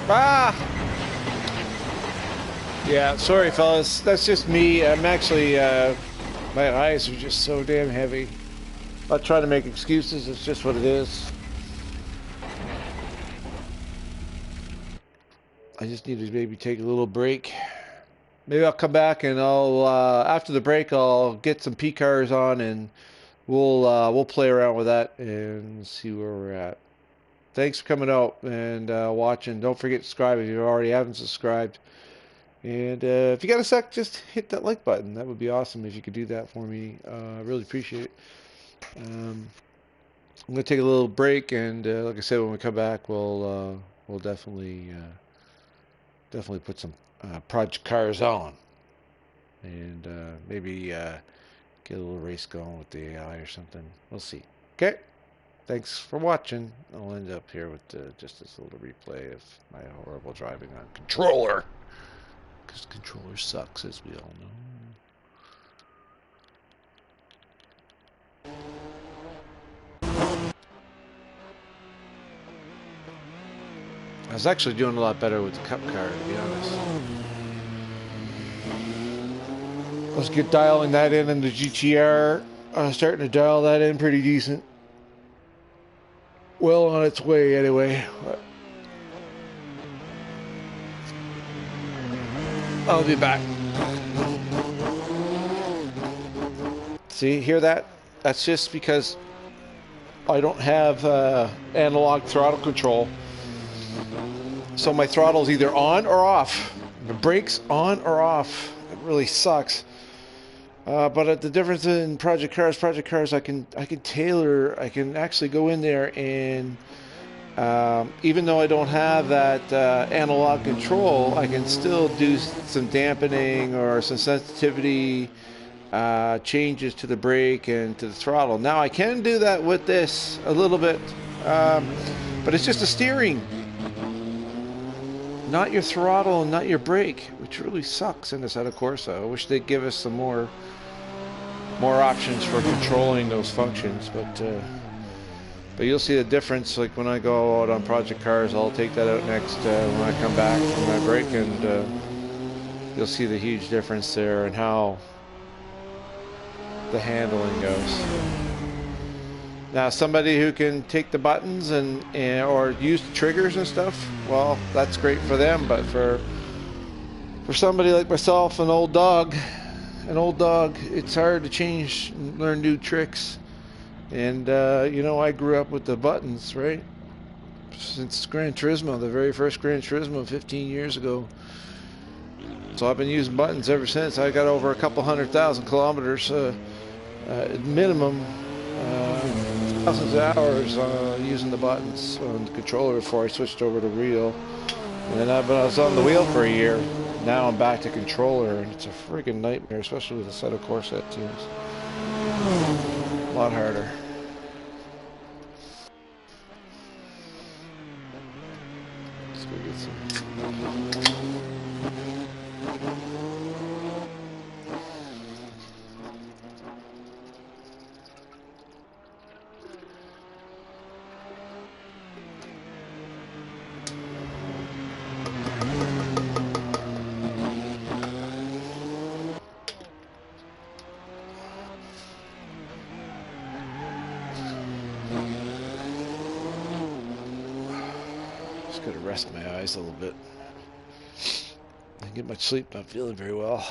Ah! Yeah, sorry fellas, that's just me. I'm actually, my eyes are just so damn heavy. I'm not trying to make excuses, it's just what it is. I just need to maybe take a little break. Maybe I'll come back and I'll, after the break, I'll get some P cars on and we'll play around with that and see where we're at. Thanks for coming out and watching. Don't forget to subscribe if you already haven't subscribed. And if you got a sec, just hit that like button. That would be awesome if you could do that for me. I really appreciate it. I'm going to take a little break, and like I said, when we come back, we'll definitely put some project cars on, and maybe get a little race going with the AI or something. We'll see. Okay. Thanks for watching. I'll end up here with just this little replay of my horrible driving on controller. Because controller sucks, as we all know. I was actually doing a lot better with the CuP car, to be honest. Let's get dialing that in the GTR. Starting to dial that in pretty decent. Well on its way, anyway. I'll be back. See, hear that? That's just because I don't have analog throttle control. So my throttle's either on or off. The brakes on or off. It really sucks. But the difference in project cars, I can tailor. I can actually go in there and even though I don't have that analog control, I can still do some dampening or some sensitivity changes to the brake and to the throttle. Now I can do that with this a little bit, but it's just the steering, not your throttle and not your brake, which really sucks in this Assetto Corsa. I wish they'd give us some more options for controlling those functions, but you'll see the difference. Like when I go out on project cars, I'll take that out next when I come back from my break, and you'll see the huge difference there and how the handling goes. Now, somebody who can take the buttons and or use the triggers and stuff, well, that's great for them. But for somebody like myself, an old dog, it's hard to change and learn new tricks. And you know, I grew up with the buttons, right? Since Gran Turismo, the very first Gran Turismo 15 years ago. So I've been using buttons ever since. I got over a couple 100,000 kilometers minimum, thousands of hours using the buttons on the controller before I switched over to wheel. And then I was on the wheel for a year. Now I'm back to controller, and it's a friggin' nightmare, especially with the Assetto Corsa tunes. A lot harder. Let's go get some. Just gotta rest my eyes a little bit. I didn't get much sleep, not feeling very well.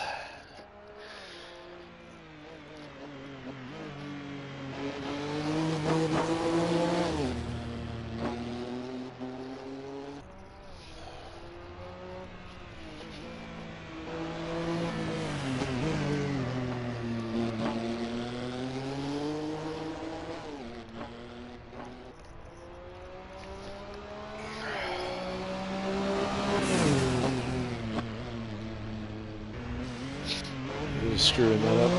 Really screwing that up.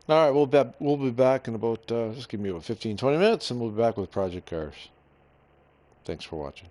All right, we'll be back in about just give me about 15-20 minutes, and we'll be back with project cars. Thanks for watching.